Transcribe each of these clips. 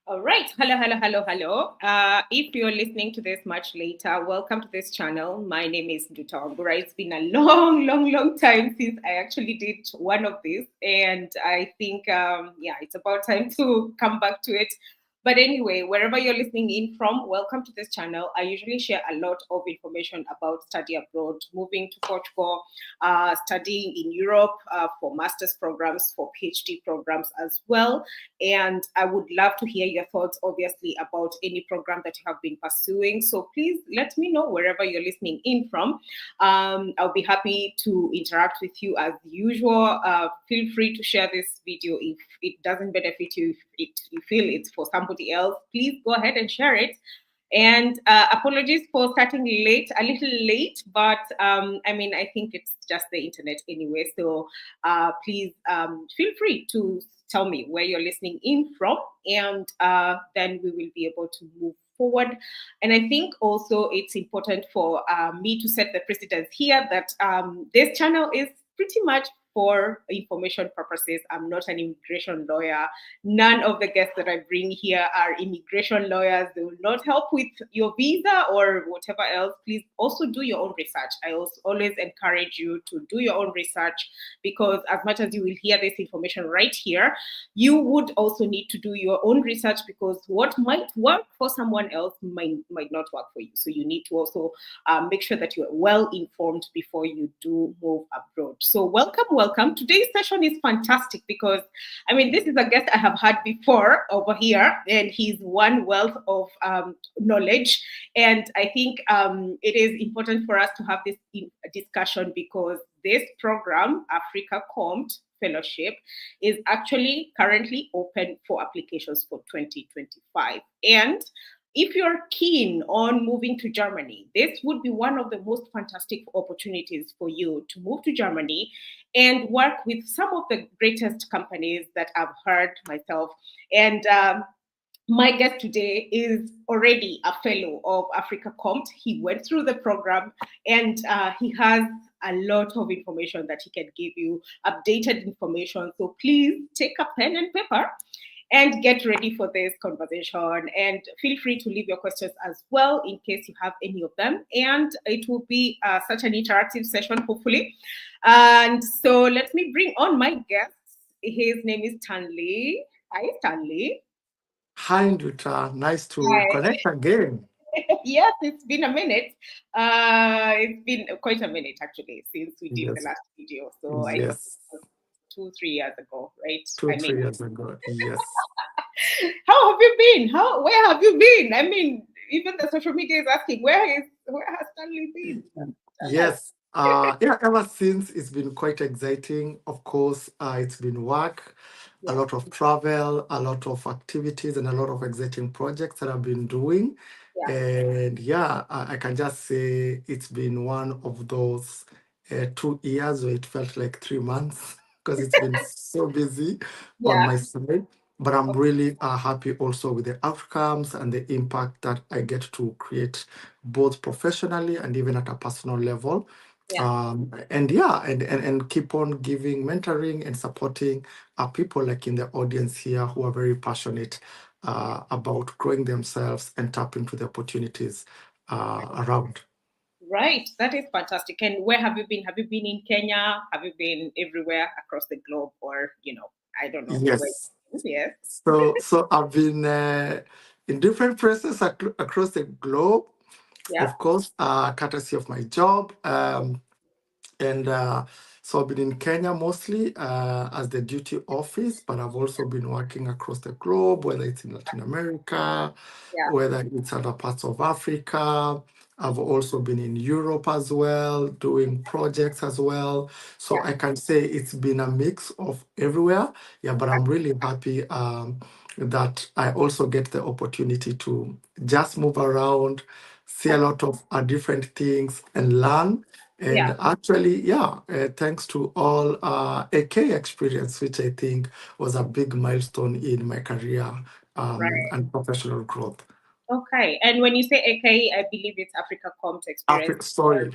All right. Hello, hello, hello, hello. If you're listening to this much later, welcome to this channel. My name is Dutambura. It's been a long, long, long time since I actually did one of these. And I think, it's about time to come back to it. But anyway, wherever you're listening in from, welcome to this channel. I usually share a lot of information about study abroad, moving to Portugal, studying in Europe for master's programs, for PhD programs as well. And I would love to hear your thoughts, obviously, about any program that you have been pursuing. So please let me know wherever you're listening in from. I'll be happy to interact with you as usual. Feel free to share this video if it doesn't benefit you, if you feel it's for somebody else. Please go ahead and share it. And apologies for starting late, a little late, but I think it's just the internet anyway. So please feel free to tell me where you're listening in from, and then we will be able to move forward. And I think also it's important for me to set the precedence here that this channel is pretty much for information purposes. I'm not an immigration lawyer. None of the guests that I bring here are immigration lawyers. They will not help with your visa or whatever else. Please also do your own research. I also always encourage you to do your own research, because as much as you will hear this information right here, you would also need to do your own research, because what might work for someone else might not work for you. So you need to also make sure that you're well informed before you do move abroad. So welcome. Today's session is fantastic because, this is a guest I have had before over here, and he's one wealth of knowledge. And I think it is important for us to have this discussion, because this program, Afrika Kommt Fellowship, is actually currently open for applications for 2025. And if you're keen on moving to Germany, this would be one of the most fantastic opportunities for you to move to Germany and work with some of the greatest companies that I've heard myself. And my guest today is already a fellow of Afrika Kommt. He went through the program, and he has a lot of information that he can give you, updated information. So please take a pen and paper and get ready for this conversation. And feel free to leave your questions as well in case you have any of them. And it will be such an interactive session, hopefully. And so let me bring on my guest. His name is Stanley. Hi, Stanley. Hi, Dutra. Nice to connect again. Yes, it's been a minute. It's been quite a minute, actually, since we did the last video. So I think it was 2-3 years ago, right? 3 years ago, yes. How have you been? Where have you been? Even the social media is asking, where has Stanley been? Yes. Ever since, it's been quite exciting. Of course, it's been work, a lot of travel, a lot of activities, and a lot of exciting projects that I've been doing. And I can just say it's been one of those 2 years where it felt like 3 months because it's been so busy on my side. But I'm really happy also with the outcomes and the impact that I get to create, both professionally and even at a personal level. And keep on giving mentoring and supporting people like in the audience here who are very passionate about growing themselves and tap into the opportunities around. Right, that is fantastic. And where have you been? Have you been in Kenya? Have you been everywhere across the globe, or I don't know? Yes. Yes. So I've been in different places across the globe. Of course, courtesy of my job. So I've been in Kenya mostly as the duty office, but I've also been working across the globe, whether it's in Latin America, whether it's other parts of Africa. I've also been in Europe as well, doing projects as well. So I can say it's been a mix of everywhere. But I'm really happy that I also get the opportunity to just move around, see a lot of different things and learn. And actually, thanks to all AK experience, which I think was a big milestone in my career and professional growth. Okay. And when you say AK, I believe it's Afrika Kommt experience. For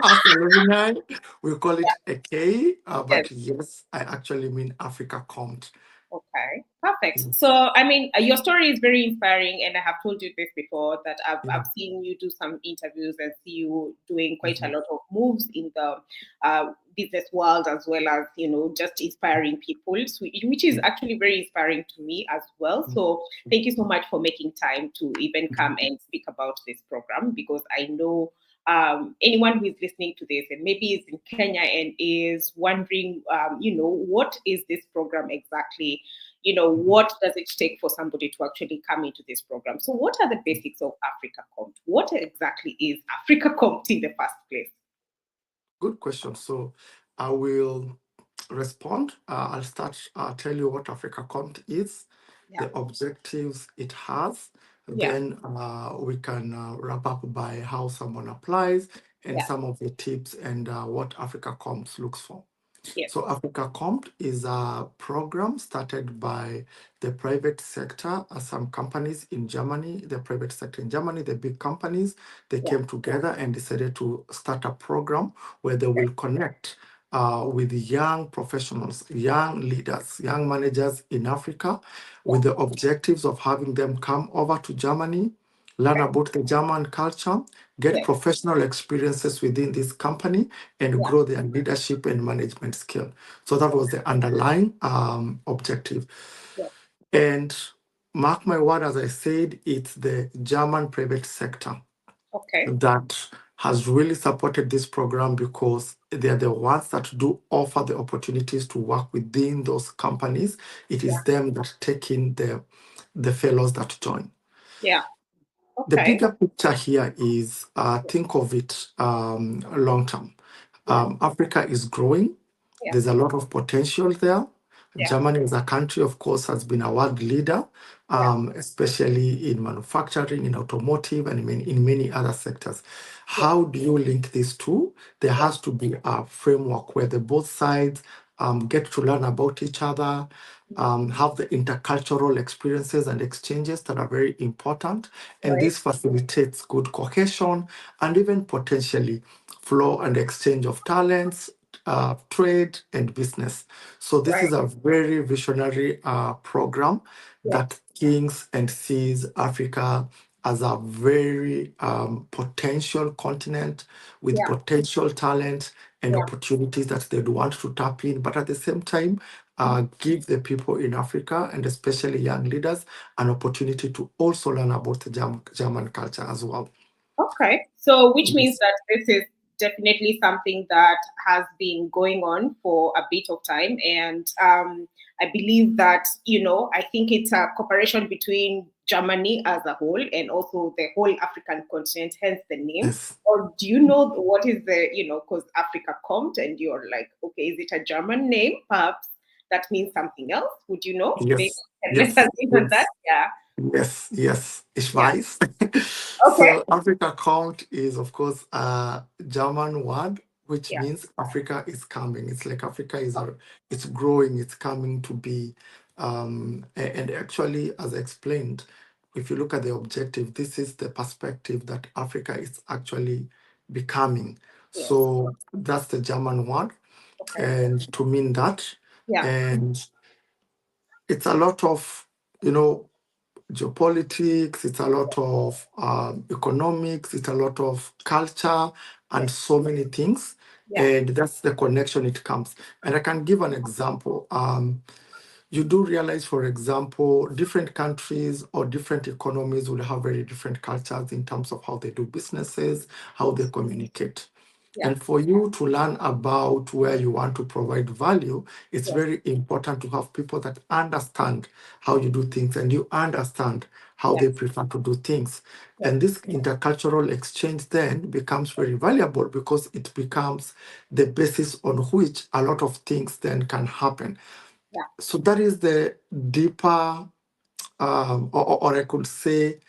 us alumni, we call it AK, but yes, I actually mean Afrika Kommt. Okay, perfect. So, I mean, your story is very inspiring, and I have told you this before that I've seen you do some interviews and see you doing quite a lot of moves in the business world, as well as, you know, just inspiring people, which is actually very inspiring to me as well. So, thank you so much for making time to even come and speak about this program, because I know anyone who is listening to this and maybe is in Kenya and is wondering, you know, what is this program exactly? You know, what does it take for somebody to actually come into this program? So, what are the basics of Afrika Kommt? What exactly is Afrika Kommt in the first place? Good question. So, I will respond. I'll start. Tell you what Afrika Kommt is, the objectives it has. Then we can wrap up by how someone applies and some of the tips and what Afrika Kommt looks for. So Afrika Kommt is a program started by the private sector, some companies in Germany, the private sector in Germany, the big companies, they came together and decided to start a program where they will connect with young professionals, young leaders, young managers in Africa, with the objectives of having them come over to Germany, learn about the German culture, get professional experiences within this company, and grow their leadership and management skill. So that was the underlying objective. And mark my word, as I said, it's the German private sector that has really supported this program, because they are the ones that do offer the opportunities to work within those companies. It is them that take in the fellows that join. The bigger picture here is think of it long term. Africa is growing. There's a lot of potential there. Germany as a country, of course, has been a world leader, especially in manufacturing, in automotive, and in many other sectors. How do you link these two? There has to be a framework where the both sides get to learn about each other, have the intercultural experiences and exchanges that are very important. And this facilitates good cohesion and even potentially flow and exchange of talents, trade, and business. So this is a very visionary program that thinks and sees Africa as a very potential continent with potential talent and opportunities that they'd want to tap in, but at the same time, give the people in Africa, and especially young leaders, an opportunity to also learn about the German culture as well. Okay, so which means that this is definitely something that has been going on for a bit of time, and I believe that, you know, I think it's a cooperation between Germany as a whole and also the whole African continent, hence the name. Or do you know what is the, you know, because Afrika Kommt, and you're like, okay, is it a German name? Perhaps that means something else. Would you know? Yes. Let us in on that. Yes, ich weiß. So Afrika Kommt is, of course, a German word, which means Africa is coming. It's like Africa is it's growing, it's coming to be. And actually, as I explained, if you look at the objective, this is the perspective that Africa is actually becoming. So that's the German word, and to mean that. And it's a lot of, you know, geopolitics, it's a lot of economics, it's a lot of culture, and so many things. And that's the connection it comes. And I can give an example. You do realize, for example, different countries or different economies will have very different cultures in terms of how they do businesses, how they communicate. And for you to learn about where you want to provide value, it's very important to have people that understand how you do things and you understand how they prefer to do things. And this intercultural exchange then becomes very valuable, because it becomes the basis on which a lot of things then can happen. So that is the deeper, or I could say,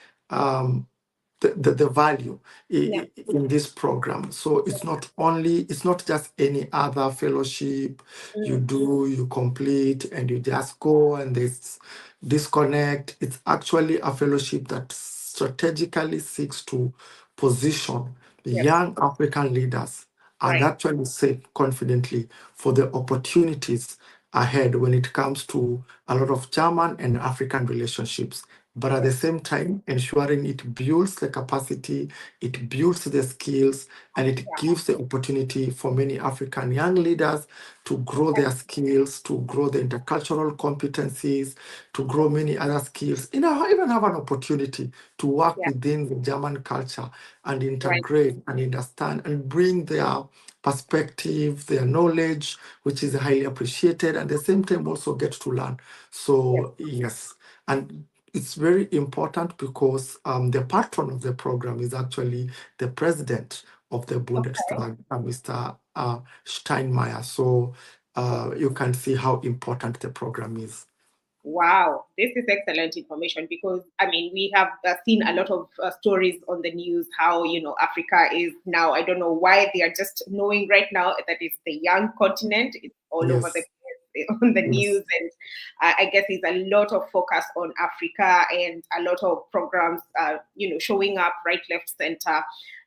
the value in this program. So it's not just any other fellowship you do, you complete, and you just go and this disconnect. It's actually a fellowship that strategically seeks to position young African leaders and actually say confidently for the opportunities ahead when it comes to a lot of German and African relationships, but at the same time, ensuring it builds the capacity, it builds the skills, and it gives the opportunity for many African young leaders to grow their skills, to grow the intercultural competencies, to grow many other skills, even have an opportunity to work within the German culture and integrate and understand and bring their perspective, their knowledge, which is highly appreciated, and at the same time also get to learn. So yes, and it's very important because the patron of the program is actually the president of the Bundestag, Mr. Steinmeier. So you can see how important the program is. Wow, this is excellent information because I mean we have seen a lot of stories on the news how Africa is now. I don't know why they are just knowing right now that it's the young continent. It's all over the place on the news, and I guess it's a lot of focus on Africa and a lot of programs, showing up right, left, center,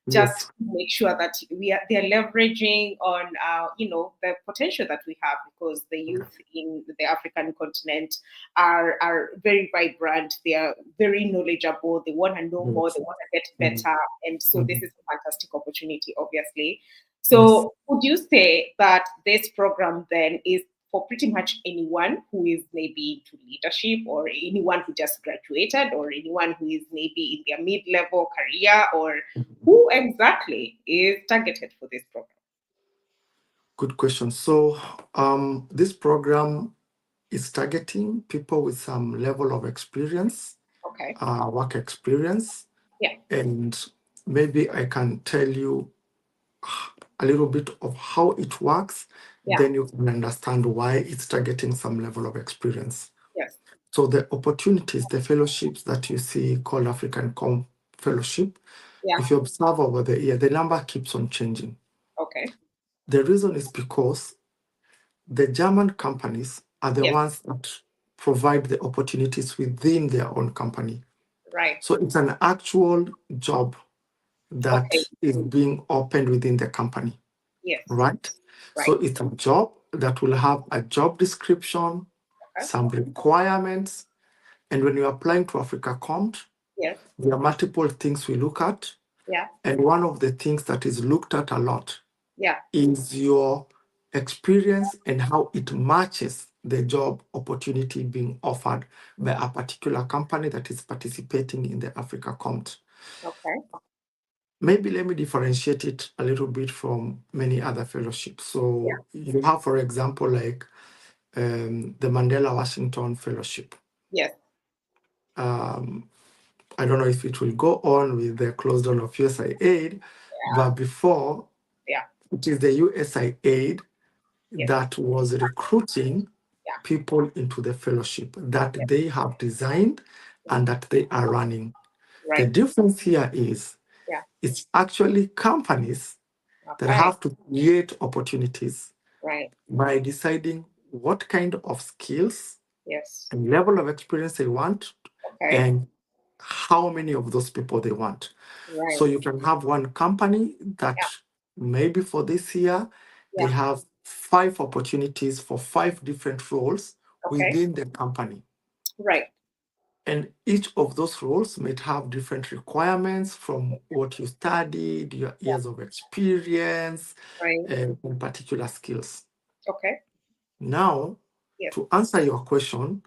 just to make sure that they're leveraging on the potential that we have, because the youth in the African continent are very vibrant, they are very knowledgeable, they want to know more, they want to get better, and so this is a fantastic opportunity, obviously. So would you say that this program then is for pretty much anyone who is maybe into leadership, or anyone who just graduated, or anyone who is maybe in their mid-level career, or who exactly is targeted for this program? Good question. So this program is targeting people with some level of experience, work experience. And maybe I can tell you a little bit of how it works, then you can understand why it's targeting some level of experience. So the opportunities, the fellowships that you see called Afrika Kommt Fellowship, if you observe over the year, the number keeps on changing. The reason is because the German companies are the ones that provide the opportunities within their own company. So it's an actual job that is being opened within the company. Right? So it's a job that will have a job description, some requirements, and when you're applying to Afrika Kommt, there are multiple things we look at. And one of the things that is looked at a lot is your experience and how it matches the job opportunity being offered by a particular company that is participating in the Afrika Kommt. Maybe let me differentiate it a little bit from many other fellowships. So you have, for example, like the Mandela Washington Fellowship. I don't know if it will go on with the closed down of USAID, but before, it is the USAID that was recruiting people into the fellowship that they have designed and that they are running. The difference here is it's actually companies that have to create opportunities by deciding what kind of skills and level of experience they want and how many of those people they want. So you can have one company that maybe for this year, they have 5 opportunities for 5 different roles within the company. And each of those roles might have different requirements from what you studied, your years of experience, and particular skills. Now, to answer your question,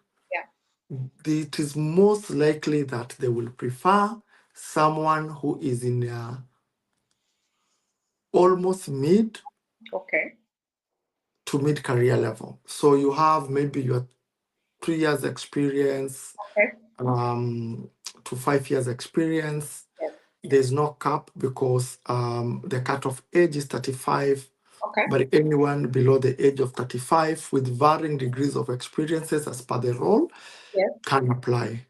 it is most likely that they will prefer someone who is in almost mid to mid career level. So you have maybe your 3 years experience to 5 years experience. There's no cap because the cutoff age is 35, but anyone below the age of 35 with varying degrees of experiences as per the role can apply.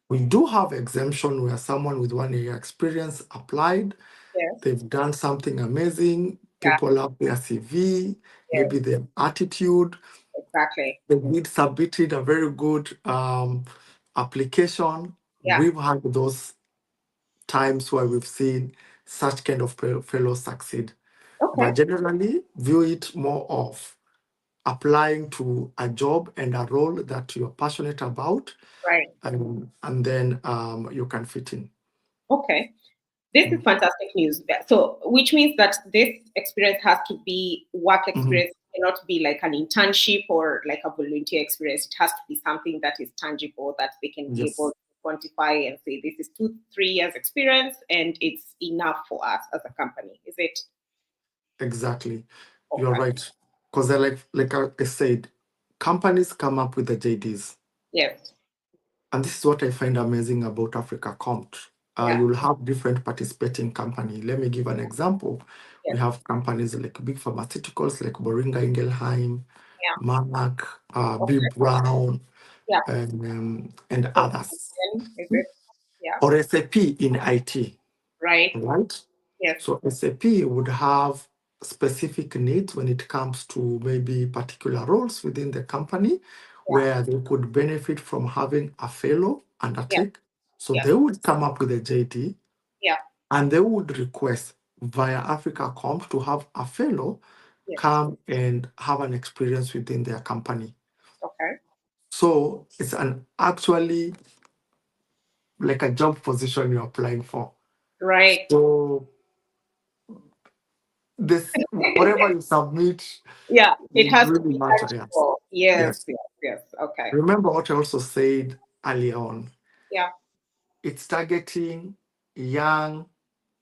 We do have exemption where someone with 1 year experience applied. They've done something amazing. People have their CV, maybe their attitude. They did submitted a very good application. We've had those times where we've seen such kind of fellows succeed. But generally, view it more of applying to a job and a role that you're passionate about, Right. and then you can fit in. Okay. This is fantastic news. So, which means that this experience has to be work Mhm. experience, cannot be like an internship or like a volunteer experience. It has to be something that is tangible that they can be able Yes, to quantify and say this is 2-3 years experience and it's enough for us as a company. Is it? exactly. You're Okay. right. Because they're like I said, companies come up with the JDs. Yes. And this is what I find amazing about Afrika Kommt. Yeah. You'll have different participating company. Let me give an example. We Yes. have companies like big pharmaceuticals like Boehringer Ingelheim, Yeah. Merck, B. Okay. Brown, Yeah. and So, others. is it? Yeah. Or SAP in IT, Right. right? Yes. So SAP would have specific needs when it comes to maybe particular roles within the company Yeah. where they could benefit from having a fellow Yeah. undertake. So Yeah. they would come up with a JD Yeah. and they would request via Africa Comp to have a fellow Yes. come and have an experience within their company. Okay. So it's an actually like a job position you're applying for. Right. So this whatever you submit Yeah, it would has to really be matter. Yes. tangible. Yes, Yes. yes, yes. Okay. Remember what I also said earlier on. Yeah. It's targeting young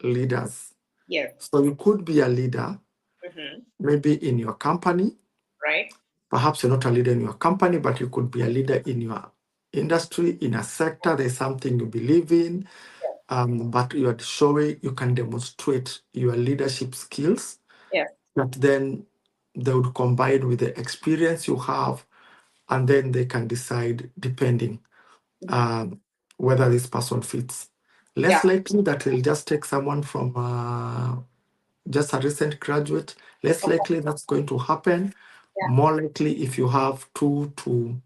leaders. Yes. So you could be a leader, Mm-hmm. maybe in your company. Right. Perhaps you're not a leader in your company, but you could be a leader in your industry, in a sector. There's something you believe in, Yes. but you are showing you can demonstrate your leadership skills Yes. that then they would combine with the experience you have, and then they can decide depending Mm-hmm. um, whether this person fits. Less Yeah. likely that they'll just take someone from just a recent graduate. Less Okay. likely that's going to happen. Yeah. More likely if you have 2 to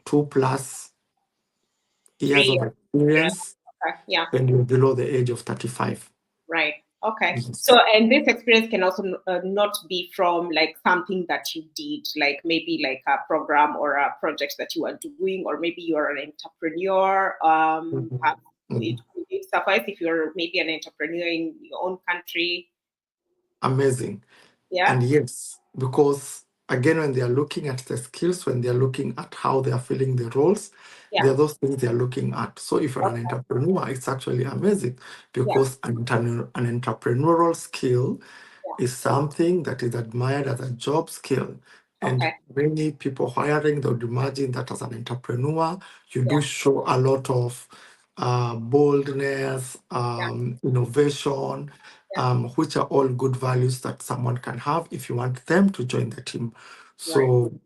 2+ years 3 years of experience. experience Okay. Yeah. and you're below the age of 35. Right. Okay. Yes. So, and this experience can also not be from like something that you did, like maybe like a program or a project that you are doing, or maybe you are an entrepreneur. Mhm. It, Mhm. it suffice if you're maybe an entrepreneur in your own country. Amazing. Yeah. And yes, because again, when they are looking at the skills, when they are looking at how they are filling the roles, Yeah. there are those things they are looking at. So if you're an Okay. entrepreneur, it's actually amazing Yeah. because an entrepreneurial skill Yeah. is something that is admired as a job skill. And Okay. many people hiring, they would imagine that as an entrepreneur, you Yeah. do show a lot of boldness, Yeah. innovation, Yeah. which are all good values that someone can have if you want them to join the team. Right. So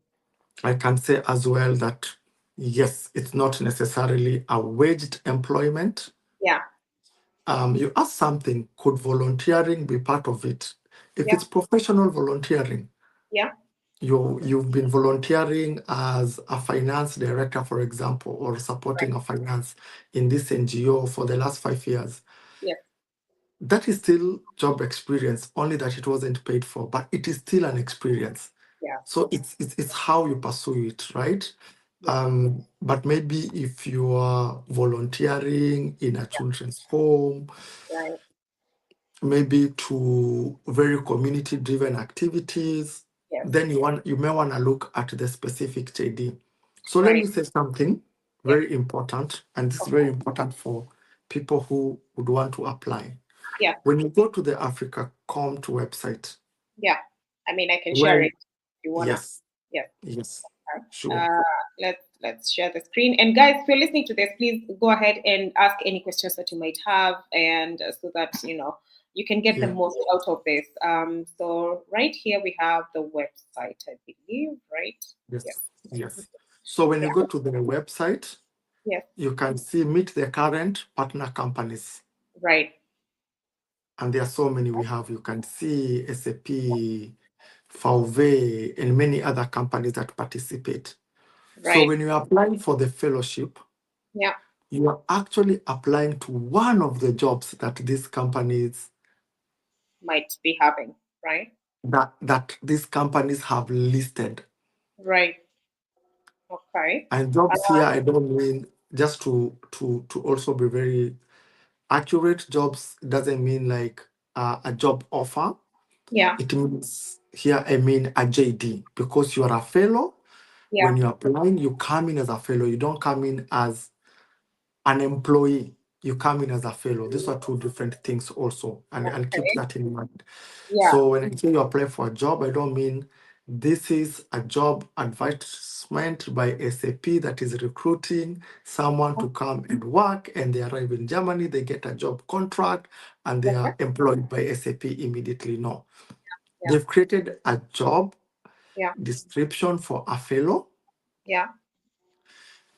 I can say as well that yes, it's not necessarily a waged employment. Yeah. You asked something, could volunteering be part of it? If Yeah. it's professional volunteering, Yeah. you've been volunteering as a finance director, for example, or Right. supporting a finance in this NGO for the last 5 years. Yes. That is still job experience, only that it wasn't paid for, but it is still an experience. Yeah. So it's how you pursue it, right? Yeah. But maybe if you are volunteering in a children's home, Right. maybe to very community-driven activities, Yes. then you may want to look at the specific JD. So let me Right. say something Yeah. very important, and this is very Okay. important for people who would want to apply. Yeah. When you go to the Africa Compt website, Yeah. I mean, I can share well, it if you wanna. yes, Yes. yes, Okay. sure, Let's share the screen. And guys, if you're listening to this, please go ahead and ask any questions that you might have, and so that you can get the yeah, most out of this. So right here we have the website, I believe, right? Yes. yes, yes. So when you Yeah. go to the website, Yes. you can see meet the current partner companies. Right. And there are so many we have. You can see SAP, Fauve, and many other companies that participate. So Right. when you're applying for the fellowship, Yeah. you are actually applying to one of the jobs that these companies Might be having. Right. that these companies have listed. Right. Okay. And jobs here, I don't mean just to also be very accurate. Jobs doesn't mean like a job offer. Yeah. It means here I mean a JD, because you are a fellow. Yeah. When you're applying, you come in as a fellow. You don't come in as an employee. You come in as a fellow. These are two different things also, and keep Okay. that in mind. Yeah. So when I say you apply for a job, I don't mean this is a job advertisement by SAP that is recruiting someone to come and work, and they arrive in Germany, they get a job contract, and they Okay. are employed by SAP immediately. No. Yeah. They've created a job Yeah. description for a fellow, Yeah.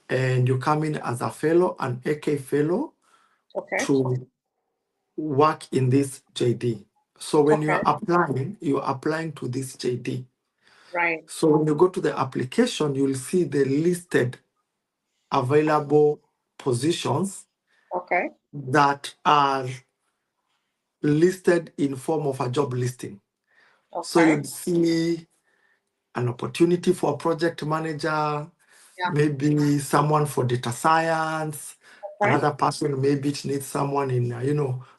and you come in as a fellow, an AK fellow, Okay. to work in this JD. So when Okay. you're applying to this JD. Right. So when you go to the application, you'll see the listed available positions Okay. that are listed in form of a job listing. So Okay. you'd see an opportunity for a project manager, Yeah. maybe someone for data science, Okay. another person maybe it needs someone in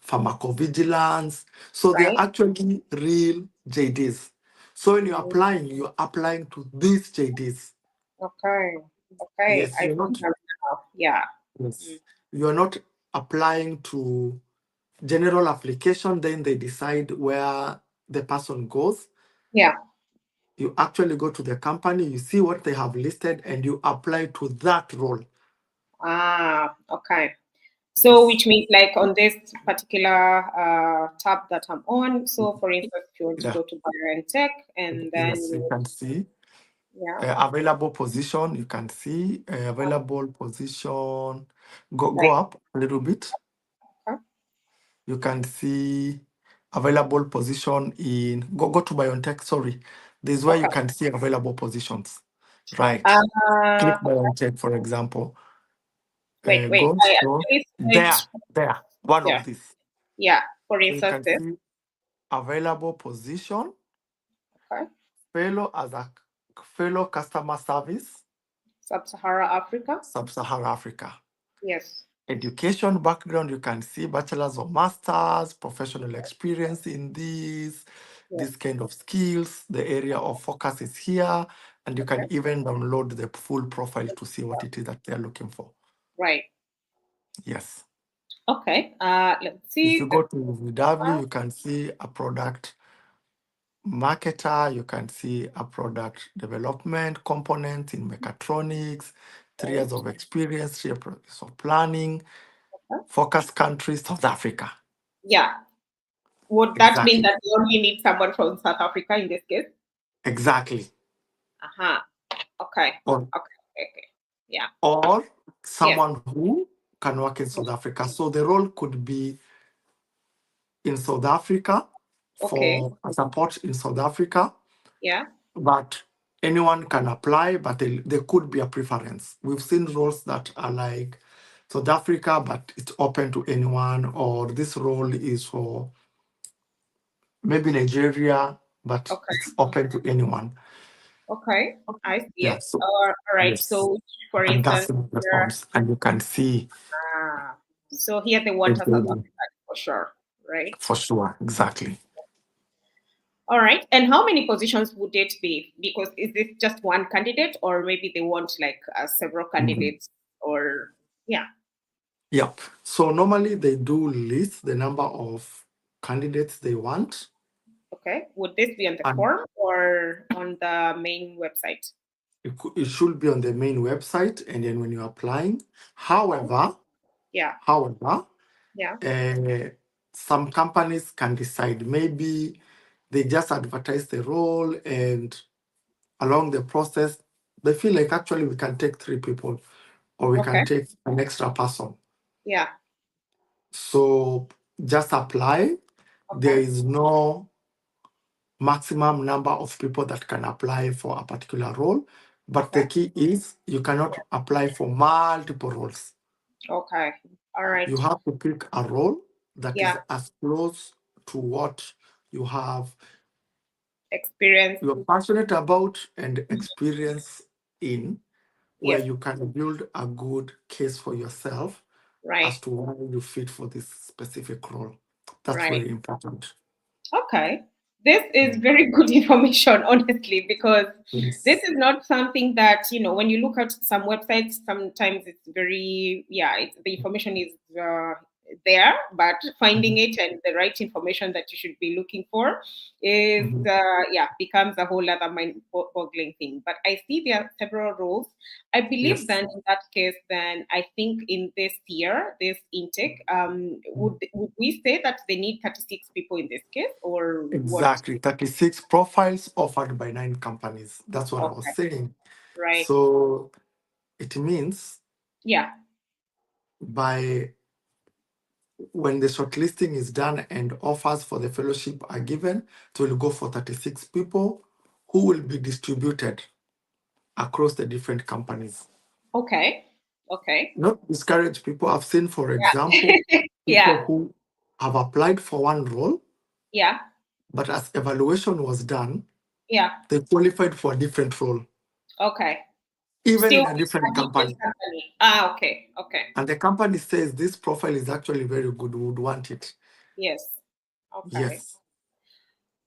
pharmacovigilance. So they're Right. actually real JDs. So when you're applying to these JDs. Okay. Okay. Yes, I you're think not. I'm enough. Yeah. Mm. Yes, you're not applying to general application. Then they decide where the person goes. Yeah. You actually go to the company, you see what they have listed, and you apply to that role. Ah. Okay. So, Yes. which means like on this particular tab that I'm on. So, for instance, if you want to Yeah. go to Bio and Tech, and then Yes, you can see yeah, available position. You can see available position. Go like up a little bit. okay, You can see available position in go to BioNTech. Sorry, this is where you okay. can see available positions. Right. Click Okay. BioNTech, for example. Wait. Go I scroll actually there, searched. there. One Yeah. of these. Yeah. For So you instance, can this. see available position, Okay. fellow as a fellow customer service, Sub-Sahara Africa. Sub-Saharan Africa. Yes. Education background, you can see bachelor's or master's, professional experience in Yeah. this kind of skills. The area of focus is here, and you Okay. can even download the full profile to see what it is that they're looking for. Right. Yes. Okay. Let's If you see. go to VW, you can see a product marketer, you can see a product development component in mechatronics, 3 years of experience, 3 years of planning, Okay. focus country, South Africa. Yeah. Would that mean Exactly. that you only need someone from South Africa in this case? Exactly. Uh-huh. Okay. Or, Okay. Yeah. or Yes. someone who can work in South Africa. So the role could be in South Africa Okay. for a support in South Africa, Yeah. but anyone can apply, but there could be a preference. We've seen roles that are like South Africa, but it's open to anyone, or this role is for maybe Nigeria, but Okay. it's open to anyone. Okay. I see Yeah, it. so All right. yes, So, for and that's instance, the here, response, and you can see so here they want a South it African for sure, right? for sure, exactly. All right. And how many positions would it be? Because is this just one candidate, or maybe they want like several Mhm. candidates, or yeah. Yeah. So normally they do list the number of candidates they want, Okay. Would this be on the and form or on the main website? it should be on the main website. And then when you're applying, Okay. however, Yeah. however, Yeah. some companies can decide maybe they just advertise the role, and along the process, they feel like actually we can take 3 people, or we Okay. can take an extra person. Yeah. So just apply. There Okay. is no maximum number of people that can apply for a particular role, but the Okay. key is you cannot apply for multiple roles. Okay. All You right. have to pick a role that is Yeah. as close to what you have Experience. you're passionate about and experience in, where Yes. you can build a good case for yourself Right. as to why you fit for this specific role. That's Right. very important. Okay. This is very good information, honestly, because this Yes. is not something that, when you look at some websites, sometimes it's very, the information is there, but finding Mhm. it and the right information that you should be looking for is, Mhm. becomes a whole other mind-boggling thing. But I see there are several roles. I believe Yes. then in that case, then I think in this year, this intake, would we say that they need 36 people in this case, or what? Exactly. 36 profiles offered by 9 companies. That's what I was Okay, saying. right. So it means Yeah. by when the shortlisting is done and offers for the fellowship are given, it will go for 36 people who will be distributed across the different companies. Okay. Okay. Not discourage people. I've seen, for example, Yeah. Yeah. people who have applied for one role, Yeah. but as evaluation was done, Yeah. they qualified for a different role, Okay. even Still in a with different a different company. company. Ah, okay. Okay. And the company says this profile is actually very good, we would want it. Yes. Okay. Yes.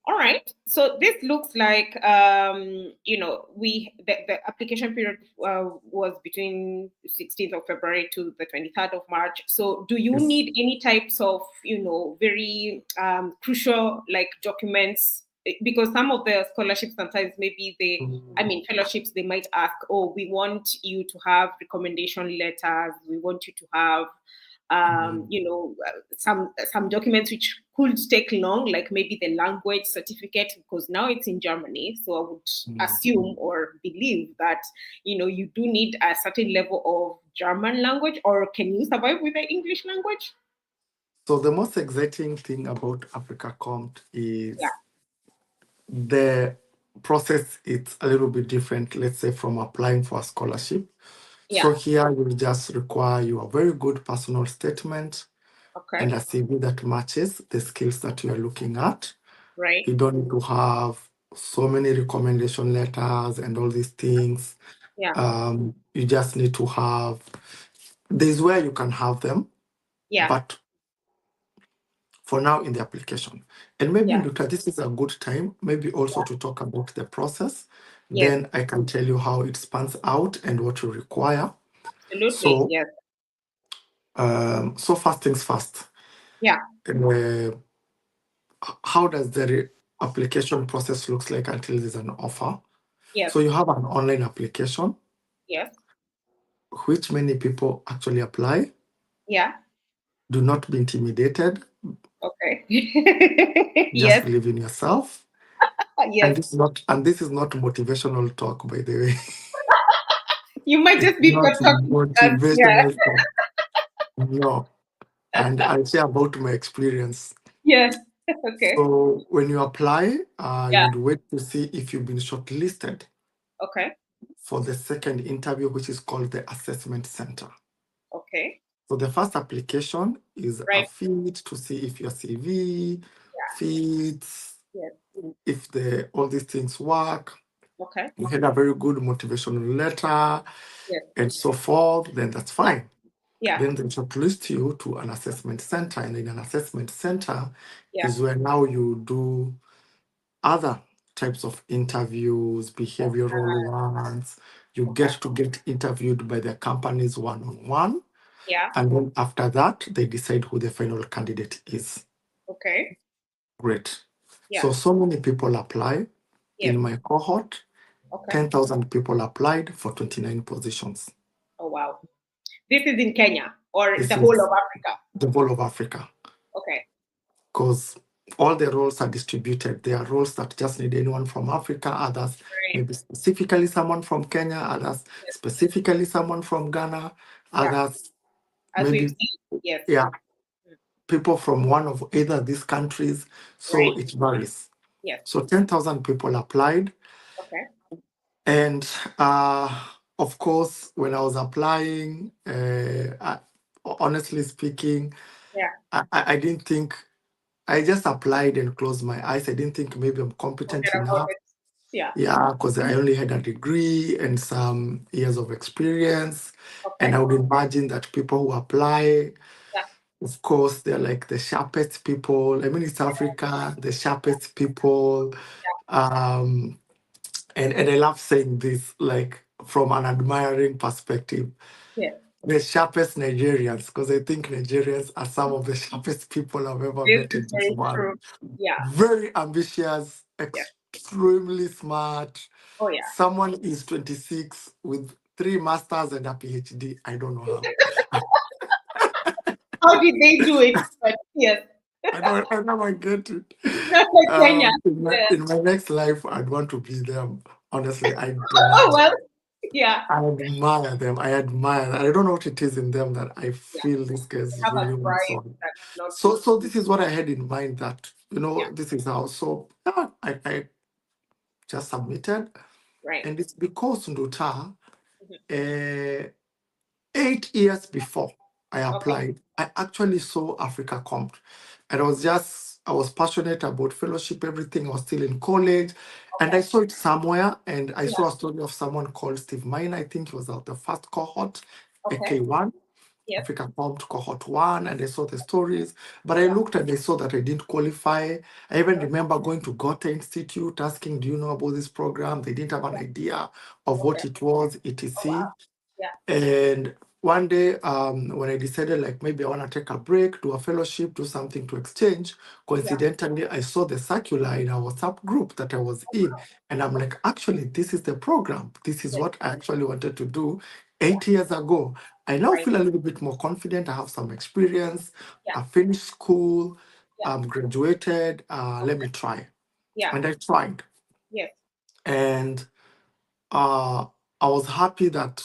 All right. So this looks like the application period was between 16th of February to the 23rd of March. So do you Yes. need any types of very crucial like documents? Because some of the scholarships sometimes maybe fellowships, they might ask, oh, we want you to have recommendation letters, we want you to have Mhm. some documents which could take long, like maybe the language certificate, because now it's in Germany. So I would Mhm. assume or believe that you do need a certain level of German language, or can you survive with the English language? So the most exciting thing about Afrika Kommt Yeah, is the process. It's a little bit different, let's say, from applying for a scholarship. yeah, So here you just require your very good personal statement okay, and a CV that matches the skills that you are looking at. right, You don't need to have so many recommendation letters and all these things. yeah, You just need to have, there's where you can have them, yeah, but for now in the application. And maybe, yeah, Luta, this is a good time, maybe also to talk about the process. yes, Then I can tell you how it spans out and what you require. absolutely, So, yes, so first things first. yeah, Uh, how does the application process looks like until there's an offer? yes, So you have an online application, yes, which many people actually apply. yeah, Do not be intimidated. okay, Just yes, believe in yourself. yes. And this is not motivational talk, by the way. You might It's just be not talking to us. Yeah. motivational talk. No. And I'll share about my experience. Yes. Okay. So when you apply, you Yeah. would wait to see if you've been shortlisted Okay. for the second interview, which is called the assessment center. Okay. So the first application is a Right. fit to see if your CV Yeah. fits, Yes. if all these things work. Okay. You had a very good motivational letter Yes. and so forth, then that's Yeah. fine. Yeah. Then they shortlist you to an assessment center. And in an assessment center Yeah. is where now you do other types of interviews, behavioral ones. You Okay. get interviewed by the companies one-on-one. Yeah. And then after that, they decide who the final candidate is. Okay. Great. Yeah. So many people apply. Yes. In my cohort, Okay. 10,000 people applied for 29 positions. Oh wow. This is in Kenya or This the whole of is Africa. the whole of Africa, Okay. because all the roles are distributed. There are roles that just need anyone from Africa, others Right. maybe specifically someone from Kenya, others Yes. specifically someone from Ghana, Yeah. others As we've maybe, seen. Yes. yeah, Mm. people from one of either these countries. So Right. it varies. Yes. So 10,000 people applied. Okay. And of course, when I was applying, honestly speaking, Yeah. I didn't think I just applied and closed my eyes. I didn't think maybe I'm competent Forget about enough. it. Yeah. Yeah, because I only had a degree and some years of experience. And Okay. I would imagine that people who apply, Yeah. of course, they're like the sharpest people. I mean, it's Africa, the sharpest people. Um, and I love saying this, like from an admiring perspective, Yeah. the sharpest Nigerians, because I think Nigerians are some of the sharpest people I've ever This met is in this very world. true. Yeah. Very ambitious, Yeah. extremely smart. Oh yeah. Someone is 26 with 3 masters and a PhD. I don't know how. How did they do it? But yes. I never get it. Not like Kenya. Yeah. In my next life, I'd want to be them. Honestly, I Oh don't. well. Yeah. I admire them. I admire. I don't know what it is in them that I Yeah. feel these guys Have a really want drive on. that's not So this is what I had in mind. That yeah. this is how. So yeah, I just submitted, Right. and it's because Nduta, Mhm. 8 years before I Okay. applied, I actually saw Afrika Kommt. And I was passionate about fellowship, everything. I was still in college. And Okay. I saw it somewhere. And I Yeah. saw a story of someone called Steve Mine. I think he was at the first cohort, Okay. AK1, Yes. Afrika Kommt cohort 1. And I saw the stories. But I Yeah. looked and I saw that I didn't qualify. I even remember going to Goethe Institute asking, do you know about this program? They didn't have an idea of Okay. what it was, Oh wow. etc. Yeah. And one day, when I decided like maybe I want to take a break, do a fellowship, do something to exchange, Yeah. coincidentally, I saw the circular in a WhatsApp group that I was in. And I'm like, actually, this is the program. This is Yes. what I actually wanted to do Yeah. 8 years ago. I now Right. feel a little bit more confident. I have some experience. Yeah. I finished school. Yeah. I'm graduated. Let Okay. me try. Yeah. And I tried. Yes. And I was happy that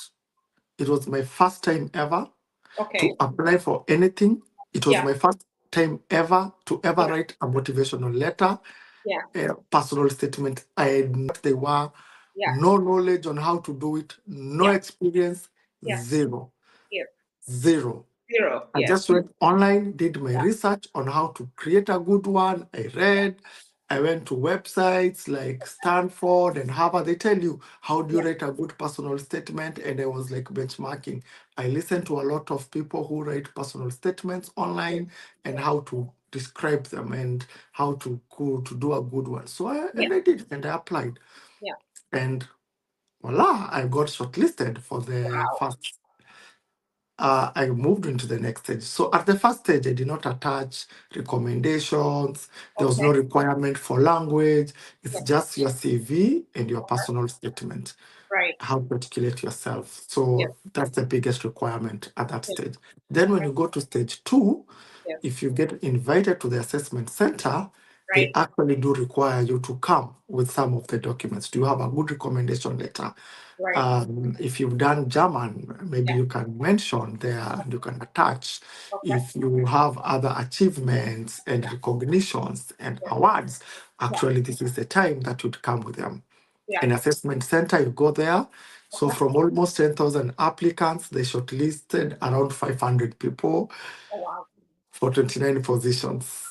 it was my first time ever to Okay. apply for anything. It was Yeah. my first time ever to ever Yeah. write a motivational letter, Yeah. a personal statement. I had no they were, Yeah. no knowledge on how to do it, no Yeah. experience, Yeah. zero, Yes. zero. Zero. I Yes. just went online, did my Yeah. research on how to create a good one. I read. I went to websites like Stanford and Harvard. They tell you how do you Yeah. write a good personal statement, and I was like benchmarking. I listened to a lot of people who write personal statements Yes. online and Yes. how to describe them and how to do a good one. So Yeah. I did, and I applied, Yeah. and voila, I got shortlisted for the Wow. first I moved into the next stage. So at the first stage, I did not attach recommendations. There was Okay. no requirement for language. It's Yes. just your CV and your Okay. personal statement, Right. how to articulate yourself. Yes. So that's the biggest requirement at that Yes. stage. Then when Okay. you go to stage 2, Yes. if you get invited to the assessment center, they Right. actually do require you to come with some of the documents. Do you have a good recommendation letter? Right. If you've done German, maybe Yeah. you can mention there and you can attach. Okay. If you have other achievements and Yeah. recognitions and Yeah. awards, Yeah. actually, this is the time that would come with them. Yeah. An assessment center, you go there. So Okay. from almost 10,000 applicants, they shortlisted around 500 people Oh wow. for 29 positions.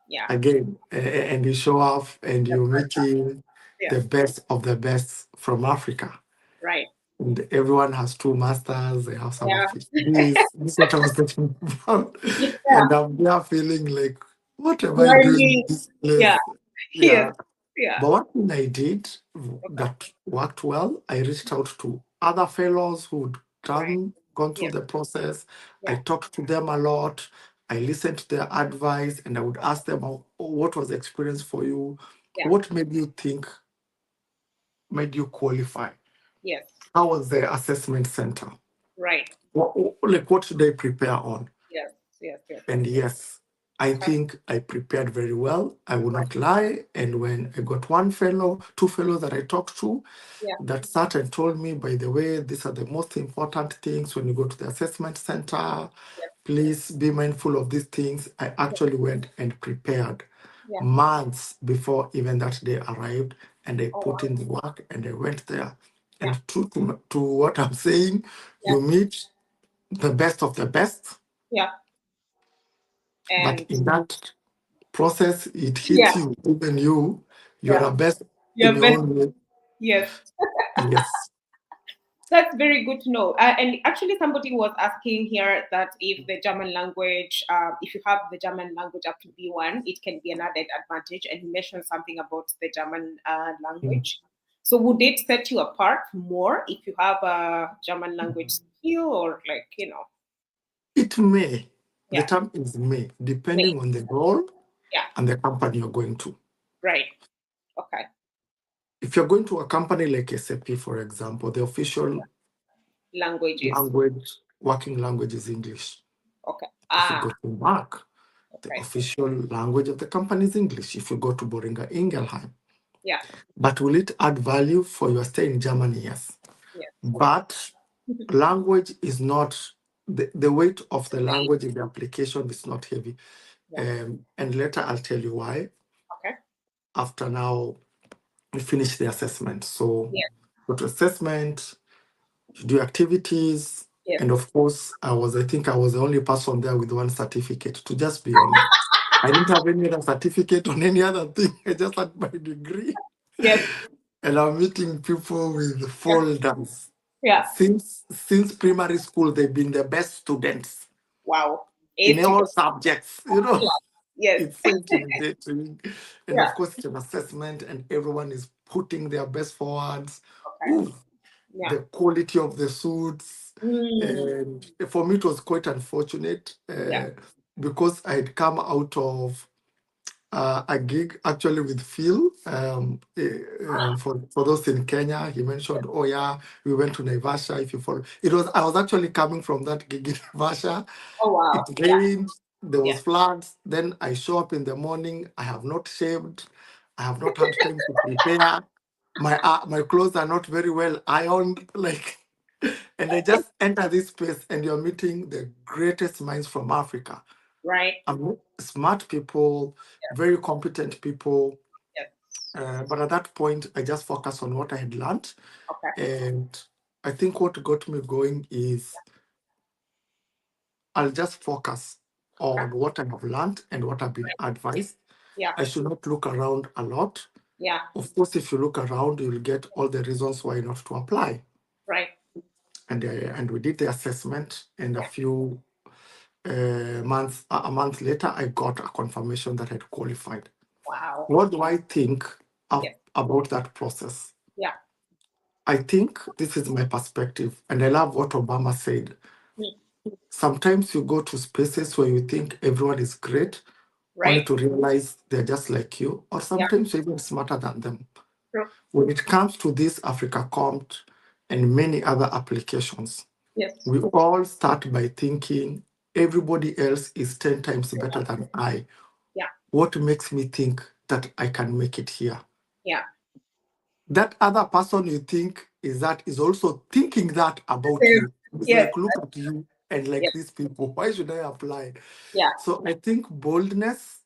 Yeah. Again, and you show up and That's you're better. meeting Yeah. the best of the best from Africa. Right. And everyone has 2 masters, they have some Yeah. PhDs. This is what I was talking about. Yeah. And I'm there feeling like, what am I doing in Learning. this Yeah. place? Yes. Yeah. Yeah. But one thing I did Okay. that worked well, I reached out to other fellows who'd Right. gone through Yes. the process. I Yeah. talked to them a lot. I listened to their advice and I would ask them, "Oh, what was the experience for you? Yeah. What made you think, made you qualify? Yes. How was the assessment center? Right. What should I prepare on?" Yes. Yes. Yes. Yes. And yes, I Okay. think I prepared very well. I will Right. not lie. And when I got two fellows that I talked to Yeah. that sat and told me, by the way, these are the most important things when you go to the assessment center. Yes. Please be mindful of these things. I Yes. actually went and prepared Yeah. months before even that day arrived. And I Oh put wow. in the work and I went there. Yeah. And true to what I'm saying, Yeah. you meet the best of the best. Yeah. But And in that process, it Yeah. hits you, even you are Yeah. the best You're in your best. own way. Yes. Yes. That's very good to know. And actually, somebody was asking here that if the German language, if you have the German language up to B1, it can be an added advantage. And you mentioned something about the German language. So would it set you apart more if you have a German language skill, or It may. The Yeah, term is may, may. depending on the role Yeah, and the company you're going to. right. Okay. If you're going to a company like SAP, for example, the official Languages. language, working language is English. Okay. If you go to Mark, the Okay. official language of the company is English. If you go to Boehringer Ingelheim. Yeah. But will it add value for your stay in Germany? Yes. Yes. But language is not, the weight of the language in the application is not heavy. Yeah. And later I'll tell you why. Okay. After now, we finish the assessment. So Yeah. go to assessment, you do activities, Yes. and of course, I think I was the only person there with one certificate, to just be honest. I didn't have any other certificate on any other thing. I just had my degree. Yes. And I'm meeting people with Yeah. folders. Yeah. Since primary school, they've been the best students Wow. in A all student. subjects. Yes. It's so intimidating. And Yeah. of course, it's an assessment, and everyone is putting their best forwards. Okay. Ooh, Yeah. the quality of the suits. Mm. And for me, it was quite unfortunate Yeah. because I had come out of a gig actually with Phil. For those in Kenya, he mentioned, oh yeah, we went to Naivasha. If you follow, I was actually coming from that gig in Naivasha. Oh wow. It rained, there Yeah. was floods. Then I show up in the morning. I have not shaved. I have not had time to prepare. My clothes are not very well ironed. And I just enter this place, and you're meeting the greatest minds from Africa. Right. Smart people, very competent people. Yes. But at that point, I just focused on what I had learned. Okay. And I think what got me going is I'll just focus Okay. on what I have learned and what I've been advised. Yeah. I should not look around a lot. Yeah. Of course, if you look around, you'll get all the reasons why not to apply. Right. And we did the assessment, and Yeah. a month later, I got a confirmation that I'd qualified. Wow. What do I think Yes. about that process? Yeah. I think this is my perspective, and I love what Obama said. Sometimes you go to spaces where you think everyone is great, only Right. to realize they're just like you, or sometimes you're even smarter than them. True. When it comes to this Afrika Kommt and many other applications, Yes. we all start by thinking everybody else is 10 times better than I. Yeah. What makes me think that I can make it here? Yeah. That other person you think is also thinking that about Yes. you. It's Yes. like, look at you and like Yes. these people. Why should I apply? Yeah. So I think boldness,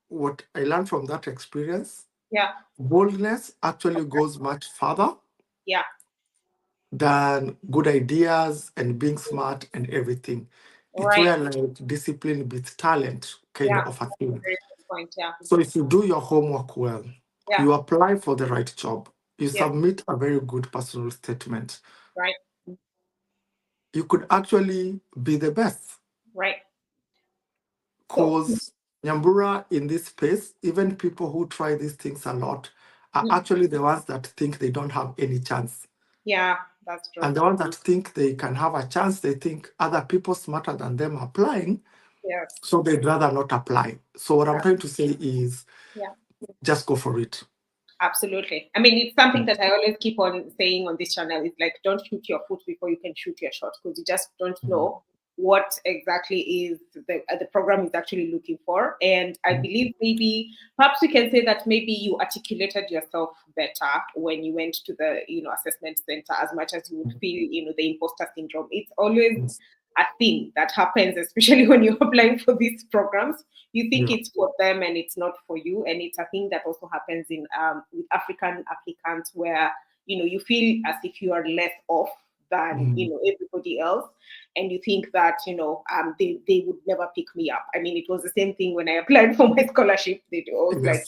what I learned from that experience, Yeah. boldness actually goes much further Yeah. than good ideas and being smart and everything. It's Right. where like discipline beats talent kind Yeah. of a thing. Very good point. Yeah. So if you do your homework well, Yeah. you apply for the right job, you Yes. submit a very good personal statement, Right. you could actually be the best. Right. So. Because Nyambura in this space, even people who try these things a lot are actually the ones that think they don't have any chance. Yeah, that's true. And the ones that think they can have a chance, they think other people smarter than them are applying. Yes. So they'd rather not apply. So what I'm trying to say is, just go for it. Absolutely. I mean, it's something that I always keep on saying on this channel. It's like, don't shoot your foot before you can shoot your shot, because you just don't know what exactly is the program is actually looking for. And I believe maybe, perhaps we can say that maybe you articulated yourself better when you went to the, assessment center, as much as you would feel, the imposter syndrome. It's always a thing that happens, especially when you're applying for these programs. You think it's for them and it's not for you. And it's a thing that also happens in with African applicants, where you feel as if you are less off than everybody else, and you think that they would never pick me up. I mean, it was the same thing when I applied for my scholarship. They were always like,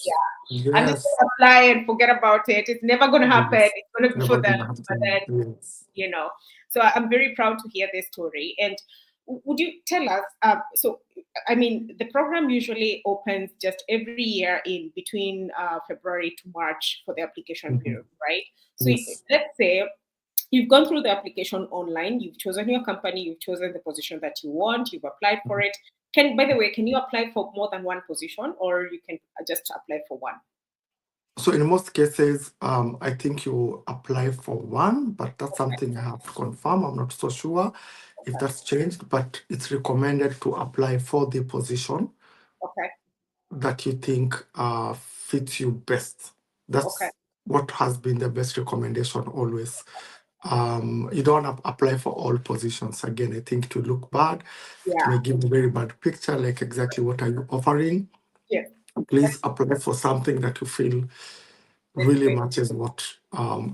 yeah, I'm just gonna apply and forget about it. It's never gonna happen. It's gonna be for them. But then, so I'm very proud to hear this story. And would you tell us? So, I mean, the program usually opens just every year in between February to March for the application period, right? So, let's say you've gone through the application online, you've chosen your company, you've chosen the position that you want, you've applied for it. By the way, can you apply for more than one position, or you can just apply for one? So in most cases, I think you apply for one, but that's something I have to confirm. I'm not so sure if that's changed, but it's recommended to apply for the position that you think fits you best. That's what has been the best recommendation always. You don't want to apply for all positions. Again, I think to look bad, it may give a very bad picture, like exactly what are you offering. Please apply for something that you feel really matches what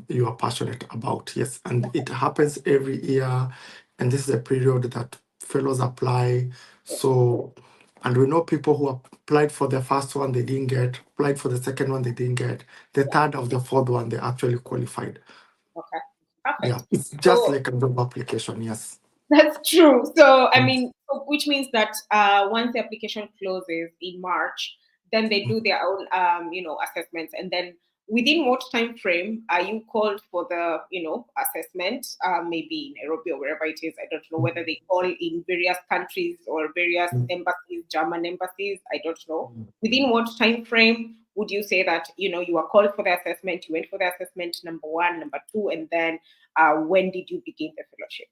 you are passionate about. Yes, and it happens every year, and this is a period that fellows apply. So, and we know people who applied for the first one, they didn't get, applied for the second one, they didn't get, the third or the fourth one, they actually qualified. Okay, perfect. Yeah, it's just like a job application. Yes, that's true. So, I mean, which means that once the application closes in March, then they do their own, assessments, and then within what time frame are you called for the, assessment? Maybe in Nairobi or wherever it is. I don't know whether they call in various countries or various embassies, German embassies. I don't know. Within what time frame would you say that you are called for the assessment? You went for the assessment, number one, number two, and then when did you begin the fellowship?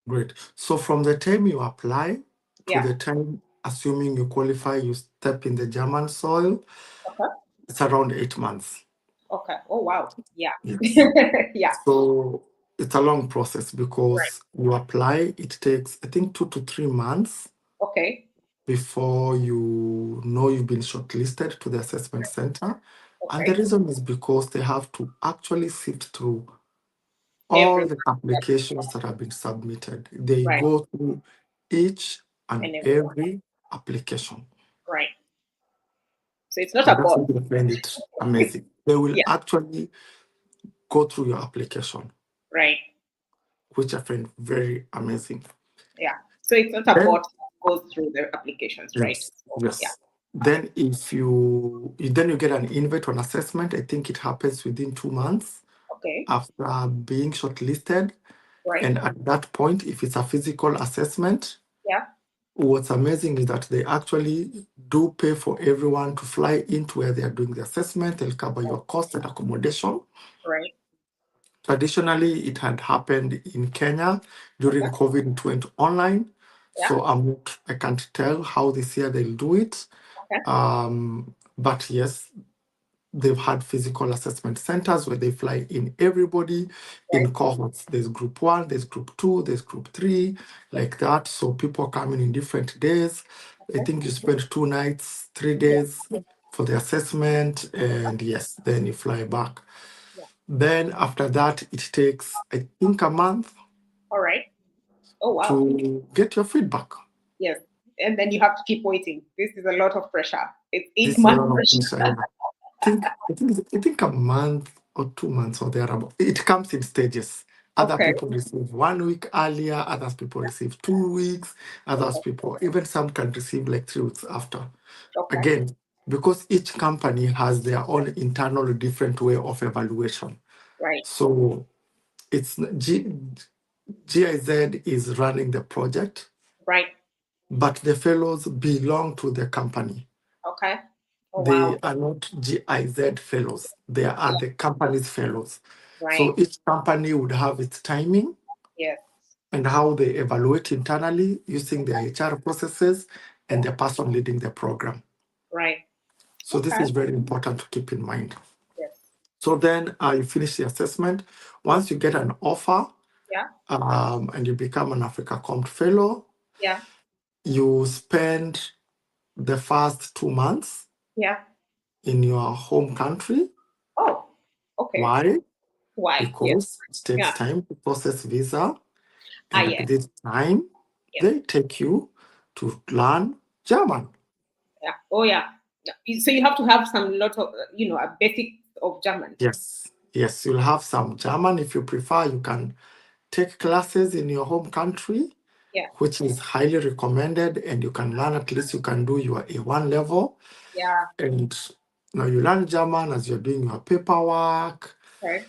Great. So from the time you apply to the time, assuming you qualify, you step in the German soil, it's around 8 months. Okay. Oh, wow. Yeah. Yes. So it's a long process because you apply, it takes, I think, 2 to 3 months. Okay. Before you know you've been shortlisted to the assessment center. And the reason is because they have to actually sift through all the applications that have been submitted. They go through each and every application. Right. So it's not a bot. I find it amazing. They will actually go through your application. Right. Which I find very amazing. Yeah. So it's not a bot that goes through the applications, right? Yes. Yeah. Then if you get an invite on assessment, I think it happens within 2 months. Okay. After being shortlisted. Right. And at that point, if it's a physical assessment, what's amazing is that they actually do pay for everyone to fly into where they are doing the assessment. They'll cover your cost and accommodation. Right. Traditionally, it had happened in Kenya during COVID. It went online. So I can't tell how this year they'll do it. But yes, they've had physical assessment centers where they fly in everybody in cohorts. There's group 1, there's group 2, there's group 3, like that. So people come in different days. I think you spend 2 nights, 3 days for the assessment, and yes, then you fly back. Then after that, it takes, I think, a month. All right. Oh, wow. To get your feedback. Yes. And then you have to keep waiting. This is a lot of pressure. It's 8 months pressure. I think a month or 2 months or thereabout. It comes in stages. Other people receive 1 week earlier, others people receive 2 weeks, others people, even some can receive like 3 weeks after. Again, because each company has their own internal different way of evaluation. Right. So it's GIZ is running the project. Right. But the fellows belong to the company. Okay. Oh, they are not GIZ fellows. They are the company's fellows. Right. So each company would have its timing and how they evaluate internally using their HR processes and the person leading the program. Right. So this is very important to keep in mind. Yes. So then you finish the assessment. Once you get an offer and you become an Afrika Kommt fellow, you spend the first 2 months in your home country. Oh, okay. Why? Why? Yes. because it takes Yeah. time to process visa. And Yeah. at this time, Yeah. they take you to learn German. Yeah. Oh, yeah. So you have to have some lot of, a basic of German. Yes, yes, you'll have some German. If you prefer, you can take classes in your home country, Yeah. which is highly recommended, and you can learn, at least you can do your A1 level. Yeah. And now you learn German as you're doing your paperwork. Okay.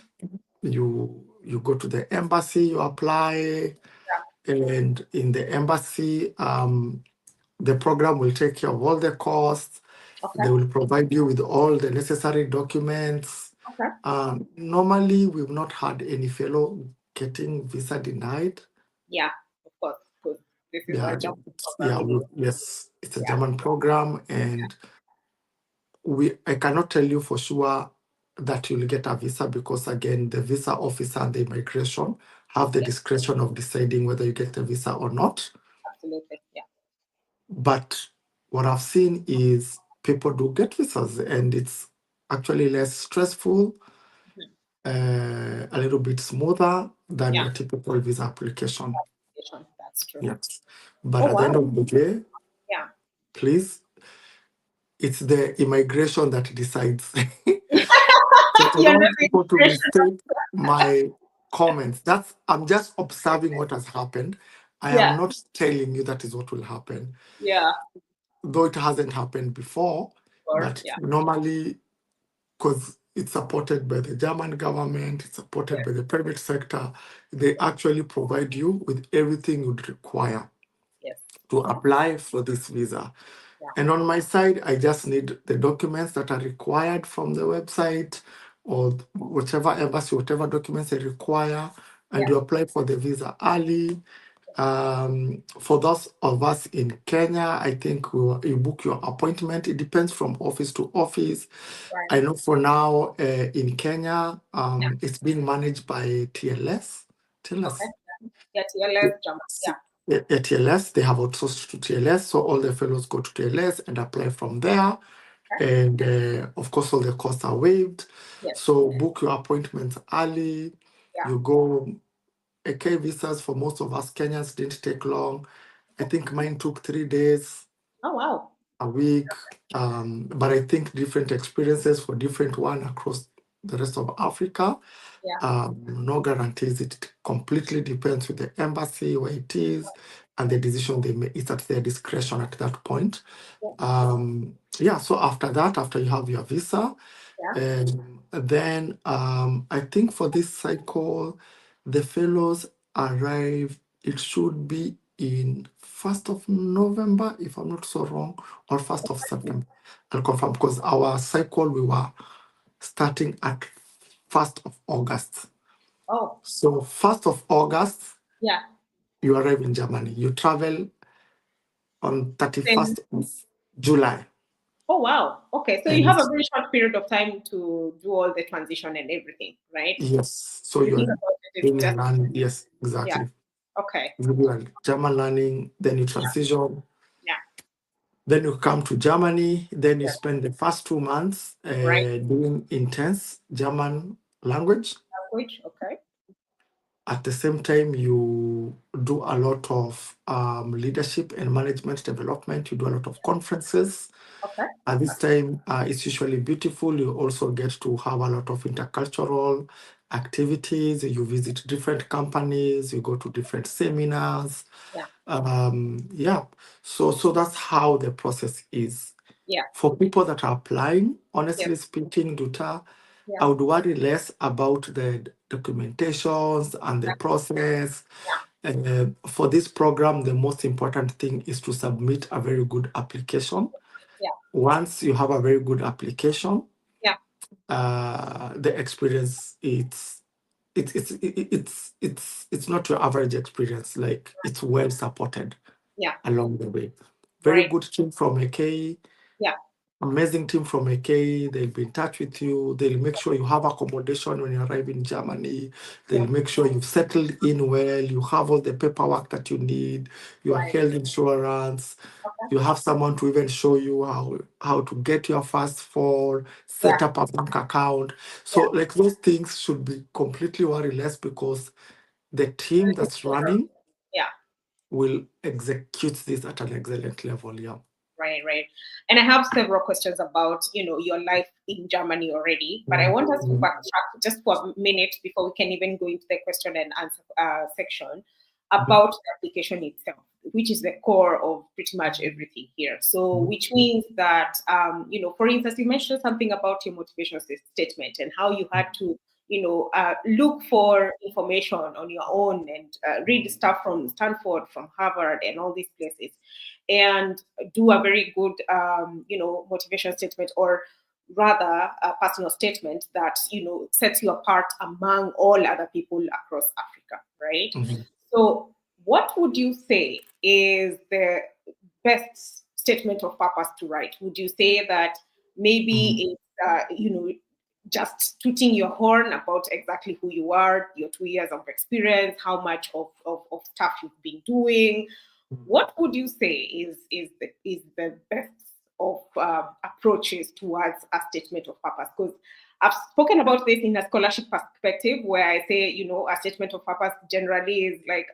You go to the embassy, you apply, and in the embassy, the program will take care of all the costs. Okay. They will provide you with all the necessary documents. Okay. Normally, we've not had any fellow getting visa denied. Yeah. Of course. Good. This is Yeah, a job yeah, program. yes, it's a Yeah. German program, and I cannot tell you for sure that you'll get a visa because again, the visa officer and the immigration have the discretion of deciding whether you get a visa or not. Absolutely. Yeah. But what I've seen is people do get visas, and it's actually less stressful, a little bit smoother than Yeah. your typical visa application. That's true. Yes. But Oh, at the end wow. of the day, Yeah. please, it's the immigration that decides. So I You're don't not want people to mistake my comments. I'm just observing what has happened. I Yeah. am not telling you that is what will happen, Yeah. though it hasn't happened before. Or But yeah. normally, because it's supported by the German government, it's supported by the private sector, they actually provide you with everything you'd require Yes. to apply for this visa. Yeah. And on my side, I just need the documents that are required from the website or whichever embassy, whatever documents they require, and Yeah. you apply for the visa early. For those of us in Kenya, I think you book your appointment. It depends from office to office. Right. I know for now in Kenya, it's being managed by TLS. Okay. Yeah. TLS German. Yeah. At TLS, they have outsourced to TLS, so all the fellows go to TLS and apply from there. Okay. And of course, all the costs are waived. Yes. So book your appointments early. Yeah. You go. AK visas for most of us Kenyans didn't take long. I think mine took 3 days, Oh, wow. a week. But I think different experiences for different one across the rest of Africa. Yeah. No guarantees. It completely depends with the embassy where it is and the decision they make. It's at their discretion at that point. So after that, after you have your visa, Yeah. then I think for this cycle, the fellows arrive, it should be in 1st of November, if I'm not so wrong, or 1st of September. I'll confirm because our cycle, we were starting at 1st of August. Oh. So 1st of August, Yeah. you arrive in Germany. You travel on Then 31st of July. oh, wow. Okay. So you And have a very short period of time to do all the transition and everything, right? yes, so You you're think about it, it's doing your just, learning. Yes, yeah. exactly. Okay. You do like German learning, then you transition, Yeah. then you come to Germany, then you Yeah. spend the first 2 months Right. doing intense German language. Language. Okay. At the same time, you do a lot of leadership and management development. You do a lot of conferences. Okay. At this time, it's usually beautiful. You also get to have a lot of intercultural activities. You visit different companies. You go to different seminars. Yeah. So that's how the process is. Yeah. For people that are applying, Yeah. honestly speaking, Duta, Yeah. I would worry less about the documentations and the process. For this program, the most important thing is to submit a very good application. Yeah. Once you have a very good application, Yeah. the experience it's not your average experience. Like it's well supported Yeah. along the way. Very Right. good team from AK. Yeah. amazing team from AK. They'll be in touch with you. They'll make sure you have accommodation when you arrive in Germany. Yeah. They'll make sure you've settled in well. You have all the paperwork that you need. Your Right. health insurance. Okay. You have someone to even show you how to get your first fall, Yeah. set up a bank account. So Yeah. like those things should be completely worryless because the team that's running Yeah. will execute this at an excellent level. Yeah. Right, right. And I have several questions about, your life in Germany already, but I want us to Mhm. backtrack just for a minute before we can even go into the question and answer section Mhm. about the application itself, which is the core of pretty much everything here. So, Mhm. which means that, for instance, you mentioned something about your motivation statement and how you had to, look for information on your own and read stuff from Stanford, from Harvard, and all these places, and do a very good, motivation statement, or rather a personal statement that, sets you apart among all other people across Africa, right? Mhm. So, what would you say is the best statement of purpose to write? Would you say that Mhm. maybe it's, just tooting your horn about exactly who you are, your 2 years of experience, how much of stuff you've been doing? What would you say is the best of approaches towards a statement of purpose? Because I've spoken about this in a scholarship perspective, where I say, a statement of purpose generally is like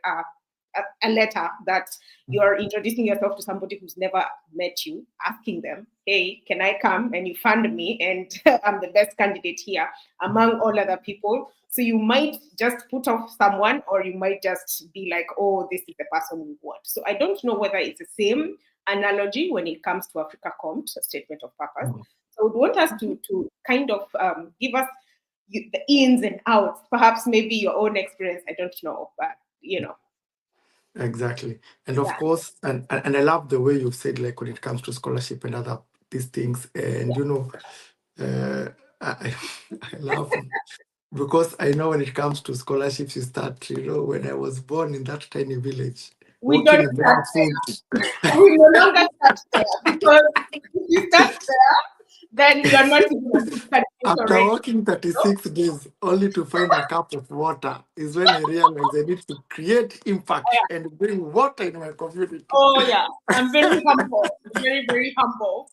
a letter that you're introducing yourself to somebody who's never met you, asking them, hey, can I come and you fund me? And I'm the best candidate here among all other people. So you might just put off someone, or you might just be like, oh, this is the person we want. So I don't know whether it's the same analogy when it comes to Afrika Kommt, a statement of purpose. Mhm. So I would want us to kind of give us the ins and outs, perhaps maybe your own experience. I don't know, but Exactly. And of yeah, course, and I love the way you've said, like when it comes to scholarship and other these things. And I, I love because I know when it comes to scholarships, you start, when I was born in that tiny village, we don't walking start barefoot. there. We no longer start there, because if you start there, then you're not even a good candidate After already. walking No? 36 days only to find a cup of water is when I realized I need to create impact and bring water in my community. Oh yeah, I'm very humble, very very humble.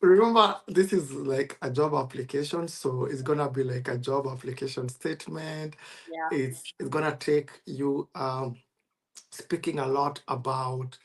Remember, this is like a job application, so it's gonna be like a job application statement. Yeah, It's gonna take you speaking a lot about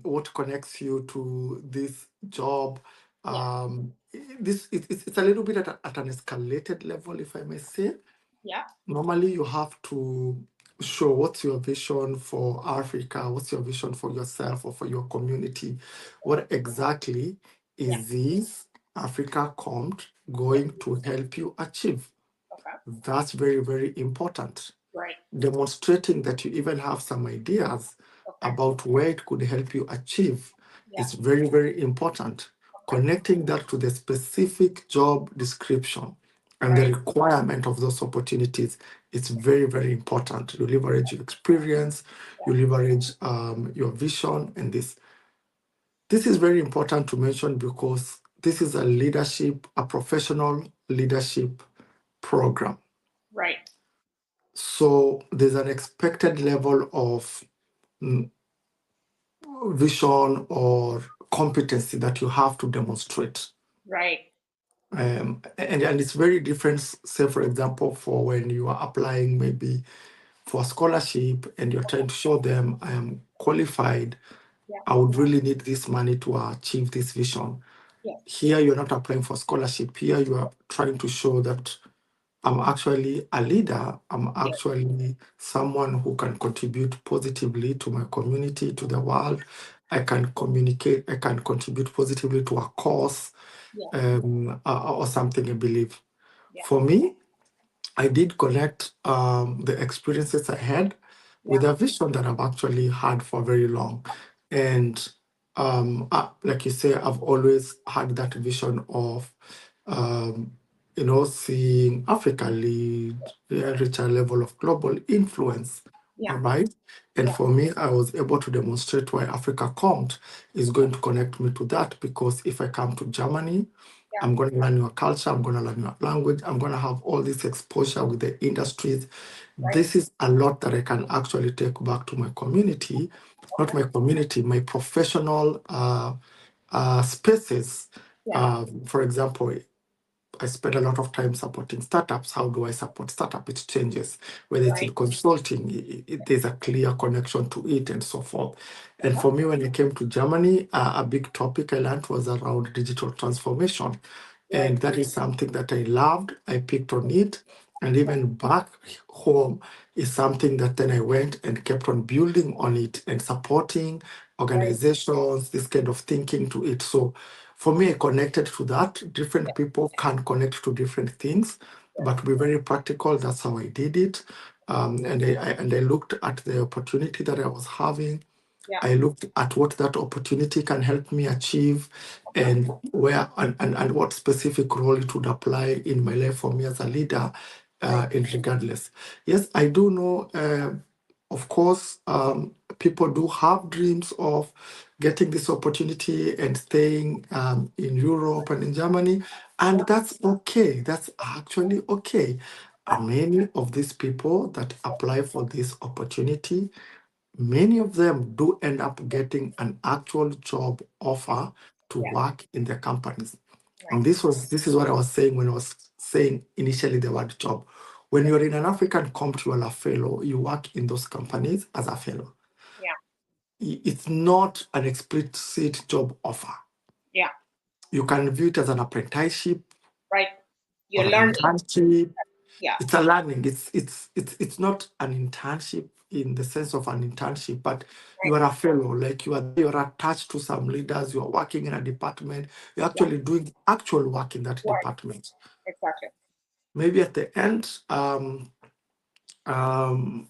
what connects you to this job. yeah, It's a little bit at an escalated level, if I may say. yeah, Normally, you have to show what's your vision for Africa, what's your vision for yourself or for your community. What exactly yeah, is this Africa Compt yeah. going to help you achieve? Okay, That's very, very important. right. Demonstrating that you even have some ideas Okay, about where it could help you achieve yeah, is very, very important. okay, Connecting that to the specific job description and the right. requirement of those opportunities is very, very important. You leverage your experience, Yeah, you leverage your vision, and this. This is very important to mention because this is a professional leadership program. right, So there's an expected level of mm, vision or competency that you have to demonstrate. right. And it's very different, say, for example, for when you are applying maybe for a scholarship and you're trying to show them I am qualified, Yeah, I would really need this money to achieve this vision. yeah, Here, you're not applying for scholarship. Here, you are trying to show that I'm actually a leader. I'm yeah, actually someone who can contribute positively to my community, to the world. I can communicate, I can contribute positively to a cause yeah, or something I believe. yeah, For me, I did connect the experiences I had yeah, with a vision that I've actually had for very long. And like you say, I've always had that vision of, um, seeing Africa lead, reach a level of global influence Yeah. right? And Yeah. for me, I was able to demonstrate why Afrika Kommt is going to connect me to that, because if I come to Germany, Yeah. I'm going to learn your culture, I'm going to learn your language, I'm going to have all this exposure with the industries. Right. This is a lot that I can actually take back to my community, not my community, my professional spaces. Yeah. For example, I spend a lot of time supporting startups. How do I support startup? It changes. Whether it's in Right. consulting, there's a clear connection to it and so forth. And Uh-huh. for me, when I came to Germany, a big topic I learned was around digital transformation. Right. And that is something that I loved. I picked on it. And even back home is something that then I went and kept on building on it and supporting Right. organizations, this kind of thinking to it. So for me, I connected to that. Different people can connect to different things, but to be very practical, that's how I did it. And I looked at the opportunity that I was having. Yeah. I looked at what that opportunity can help me achieve, Uh-huh. and where and what specific role it would apply in my life for me as a leader, Right. in regardless. Yes, I do know, of course, people do have dreams of getting this opportunity and staying in Europe and in Germany, and that's okay. That's actually okay. And many of these people that apply for this opportunity, many of them do end up getting an actual job offer to Yeah. work in their companies. And Right. this is what I was saying when I was saying initially the word job. When you're in an African Compt, you are a fellow, you work in those companies as a fellow. Yeah. It's not an explicit job offer. Yeah. You can view it as an apprenticeship Right. or You're an learning. internship. Yeah. It's a learning. It's not an internship in the sense of an internship, but you Right. are a fellow. Like you're attached to some leaders. You are working in a department. You're Yeah. actually doing actual work in that Right. department. Exactly. Maybe at the end,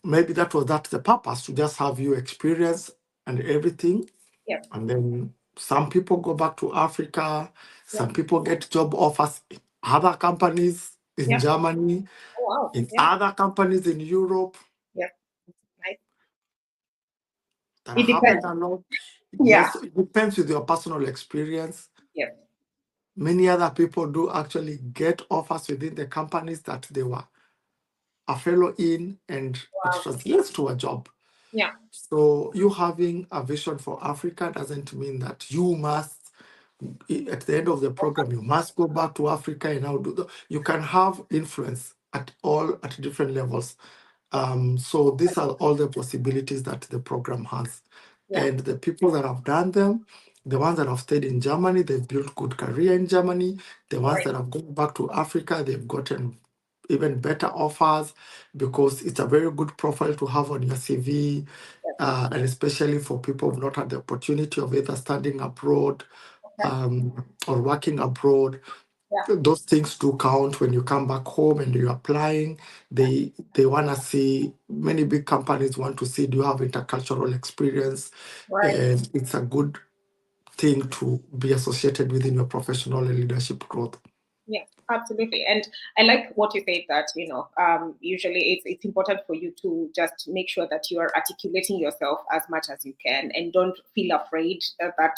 maybe that's the purpose, to just have you experience and everything. Yeah. And then some people go back to Africa. Yeah. Some people get job offers in other companies in Yeah. Germany, Oh, wow. in Yeah. other companies in Europe. Yeah. Nice. That It happens depends. a lot. Yeah. Yes, it depends with your personal experience. Yeah. Many other people do actually get offers within the companies that they were a fellow in, and it Wow. translates to a job. Yeah. So you having a vision for Africa doesn't mean that you must, at the end of the program, you must go back to Africa and now do you can have influence at different levels. So these are all the possibilities that the program has. Yeah. And the people that have done them, the ones that have stayed in Germany, they've built good career in Germany. The ones Right. that have gone back to Africa, they've gotten even better offers, because it's a very good profile to have on your CV, Yeah. and especially for people who've not had the opportunity of either studying abroad, Okay. or working abroad. Yeah. Those things do count when you come back home and you're applying. They want to see, many big companies want to see, do you have intercultural experience? Right. And it's a good thing to be associated with in your professional and leadership growth. Yeah, absolutely. And I like what you said, that, usually it's important for you to just make sure that you are articulating yourself as much as you can, and don't feel afraid that,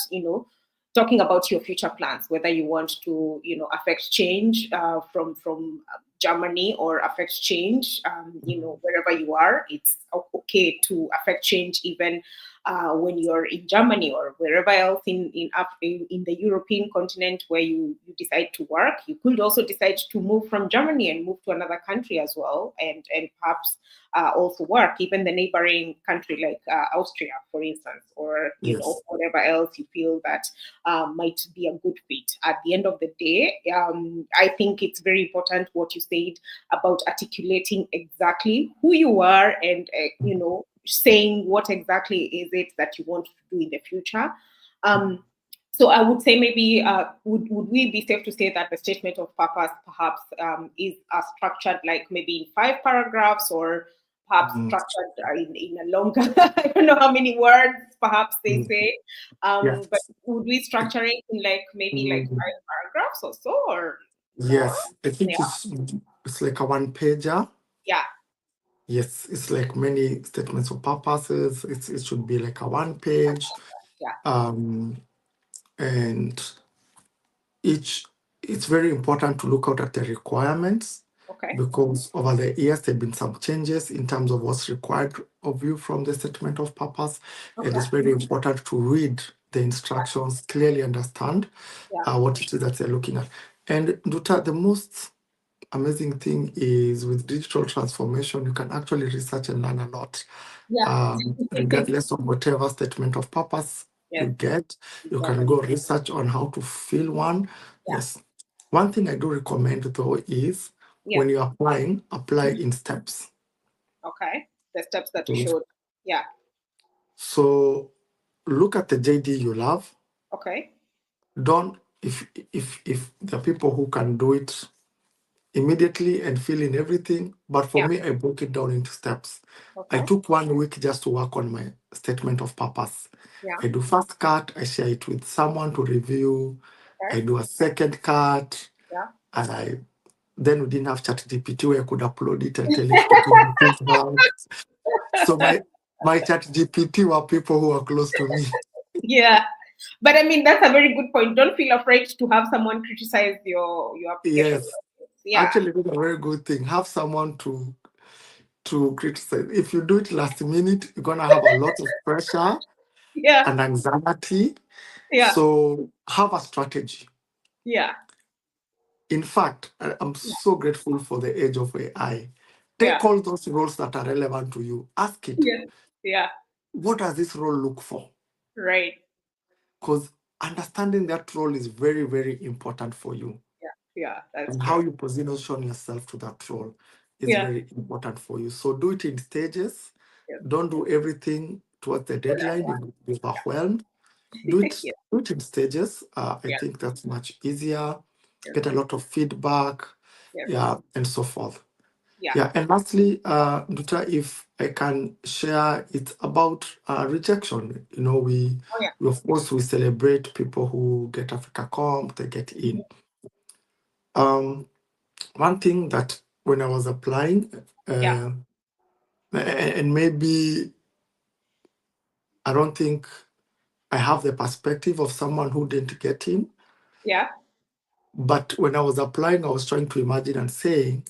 talking about your future plans, whether you want to, affect change from Germany, or affect change, wherever you are. It's okay to affect change even when you're in Germany, or wherever else in the European continent where you decide to work. You could also decide to move from Germany and move to another country as well, and perhaps also work, even the neighboring country like Austria, for instance, or Yes. whatever else you feel that might be a good fit. At the end of the day, I think it's very important what you said about articulating exactly who you are, and saying what exactly is it that you want to do in the future. So I would say, maybe would we be safe to say that the statement of purpose perhaps is structured like maybe in 5 paragraphs, or perhaps Mm, structured in a longer, I don't know how many words perhaps they mm, say. yes. But would we structure it in like maybe like Mm, 5 paragraphs or so, or more? yes. I think Yeah. it's like a one pager. Yeah. Yes, it's like many statements of purposes. It should be like a one page. Yeah. And each it's very important to look out at the requirements, Okay. because over the years there have been some changes in terms of what's required of you from the statement of purpose. And it's very important to read the instructions, clearly understand what it is that they're looking at. And Duta, the most amazing thing is with digital transformation, you can actually research and learn a lot. Yeah. Regardless of whatever statement of purpose you get, you can go research on how to fill one. Yes. One thing I do recommend though is when you're applying, apply in steps. Okay. The steps that you showed. Yeah. So look at the JD you love. Okay. Don't if the people who can do it immediately and fill in everything. But for me, I broke it down into steps. Okay. I took 1 week just to work on my statement of purpose. Yeah. I do first cut, I share it with someone to review. I do a second cut. Yeah. And then we didn't have ChatGPT where I could upload it and tell it to give me feedback. So my ChatGPT were people who are close to me. Yeah. But I mean, that's a very good point. Don't feel afraid to have someone criticize your application. Yes. Yeah. Actually, it's a very good thing. Have someone to criticize. If you do it last minute, you're gonna have a lot of pressure and anxiety. Yeah. So have a strategy. Yeah. In fact, I'm so grateful for the age of AI. Take all those roles that are relevant to you. Ask it, Yeah. what does this role look for? Right. Because understanding that role is very, very important for you. Yeah. That's And true. how you position yourself to that role is very important for you. So do it in stages. Don't do everything towards the deadline. You'll be overwhelmed. Do it in stages. I think that's much easier. Get a lot of feedback. And so forth. And lastly, Duta, if I can share, it's about rejection. We of course we celebrate people who get Afrika Kommt, they get in. One thing that when I was applying, and maybe I don't think I have the perspective of someone who didn't get in. Yeah. But when I was applying, I was trying to imagine and saying,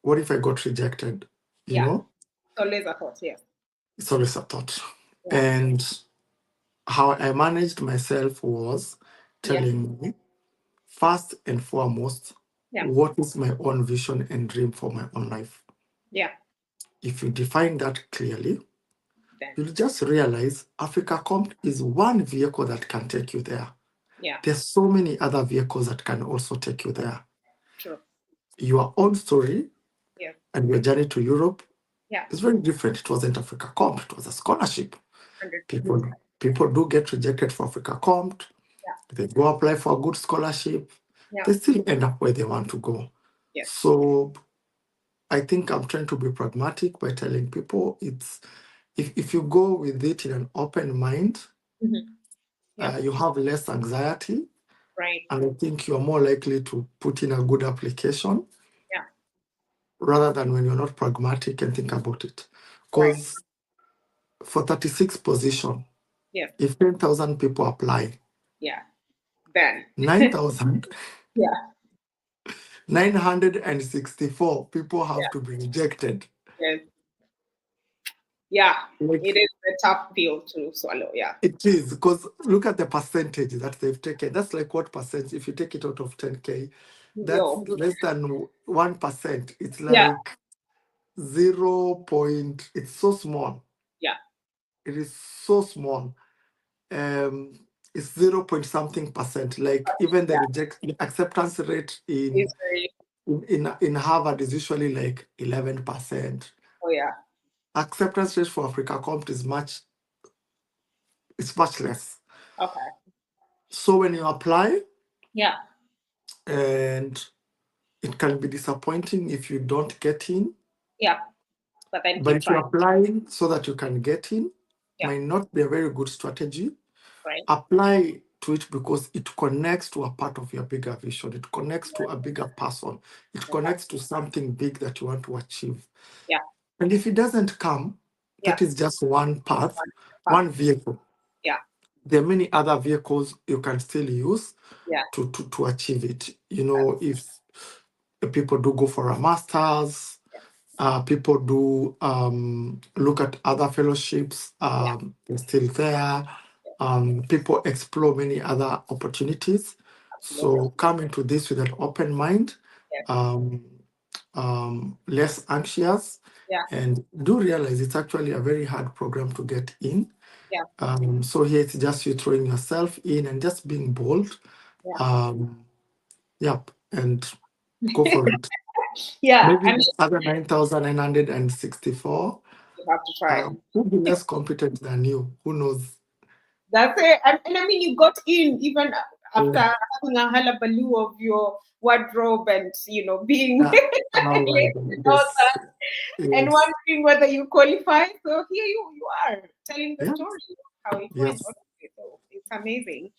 what if I got rejected? You know? It's always a thought, yes. It's always a thought. And how I managed myself was telling me, first and foremost, what is my own vision and dream for my own life? Yeah. If you define that clearly, you'll just realize Afrika Kommt is one vehicle that can take you there. Yeah. There's so many other vehicles that can also take you there. True. Your own story and your journey to Europe is very different. It wasn't Afrika Kommt, it was a scholarship. 100%. People do get rejected for Afrika Kommt. They go apply for a good scholarship. They still end up where they want to go. So I think I'm trying to be pragmatic by telling people it's if you go with it in an open mind, you have less anxiety. Right. And I think you're more likely to put in a good application rather than when you're not pragmatic and think about it. Because for 36 position, if 10,000 people apply, then 9,000, 964 people have to be rejected. It is a tough pill to swallow. It is, because look at the percentage that they've taken. That's like what percent? If you take it out of 10K, that's less than 1%. It's like 0. It's so small. It is so small. It's 0 point something percent. Like even the acceptance rate in Harvard is usually like 11%. Oh yeah. Acceptance rate for Afrika Kommt is much less. Okay. So when you apply, and it can be disappointing if you don't get in. But then if you're applying so that you can get in, might not be a very good strategy. Right. Apply to it because it connects to a part of your bigger vision. It connects to a bigger person. It connects to something big that you want to achieve. Yeah. And if it doesn't come, Yeah. that is just one path, Path. one vehicle. Yeah. There are many other vehicles you can still use Yeah. to achieve it. You know, if people do go for a master's, people do look at other fellowships, they're still there. People explore many other opportunities. Absolutely. So come into this with an open mind, Yeah. less anxious, Yeah. and do realize it's actually a very hard program to get in. Yeah. So here it's just you throwing yourself in and just being bold. Yeah. Yep, and go for it. Yeah. Maybe I mean, the other 9,964 you have to try. will be less competent than you. Who knows? That's it. And I mean, you got in even after Yeah. having a hullabaloo of your wardrobe and, being Yeah. Oh my late God. and all Yes. that, and Yes. wondering whether you qualify. So here you are telling the Yeah. story of how it went. Yes. Honestly. So it's amazing.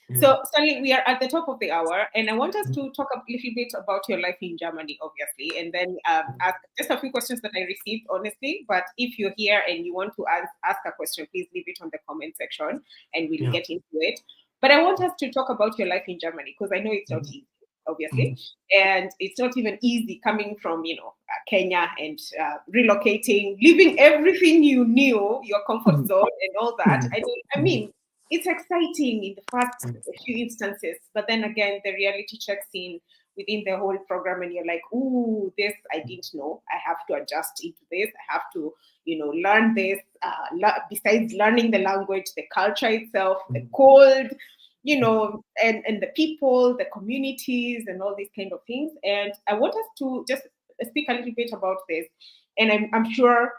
Yeah. So, Stanley, we are at the top of the hour, and I want us to talk a little bit about your life in Germany, obviously, and then ask just a few questions that I received, honestly. But if you're here and you want to ask a question, please leave it on the comment section, and we'll Yeah. get into it. But I want us to talk about your life in Germany because I know it's not Mhm. easy, obviously, and it's not even easy coming from Kenya and relocating, leaving everything you knew, your comfort zone, and all that. I mean, it's exciting in the first few instances, but then again, the reality checks in within the whole program, and you're like, "Ooh, this I didn't know. I have to adjust into this. I have to, learn this. Besides learning the language, the culture itself, the cold, and the people, the communities, and all these kind of things." And I want us to just speak a little bit about this, and I'm sure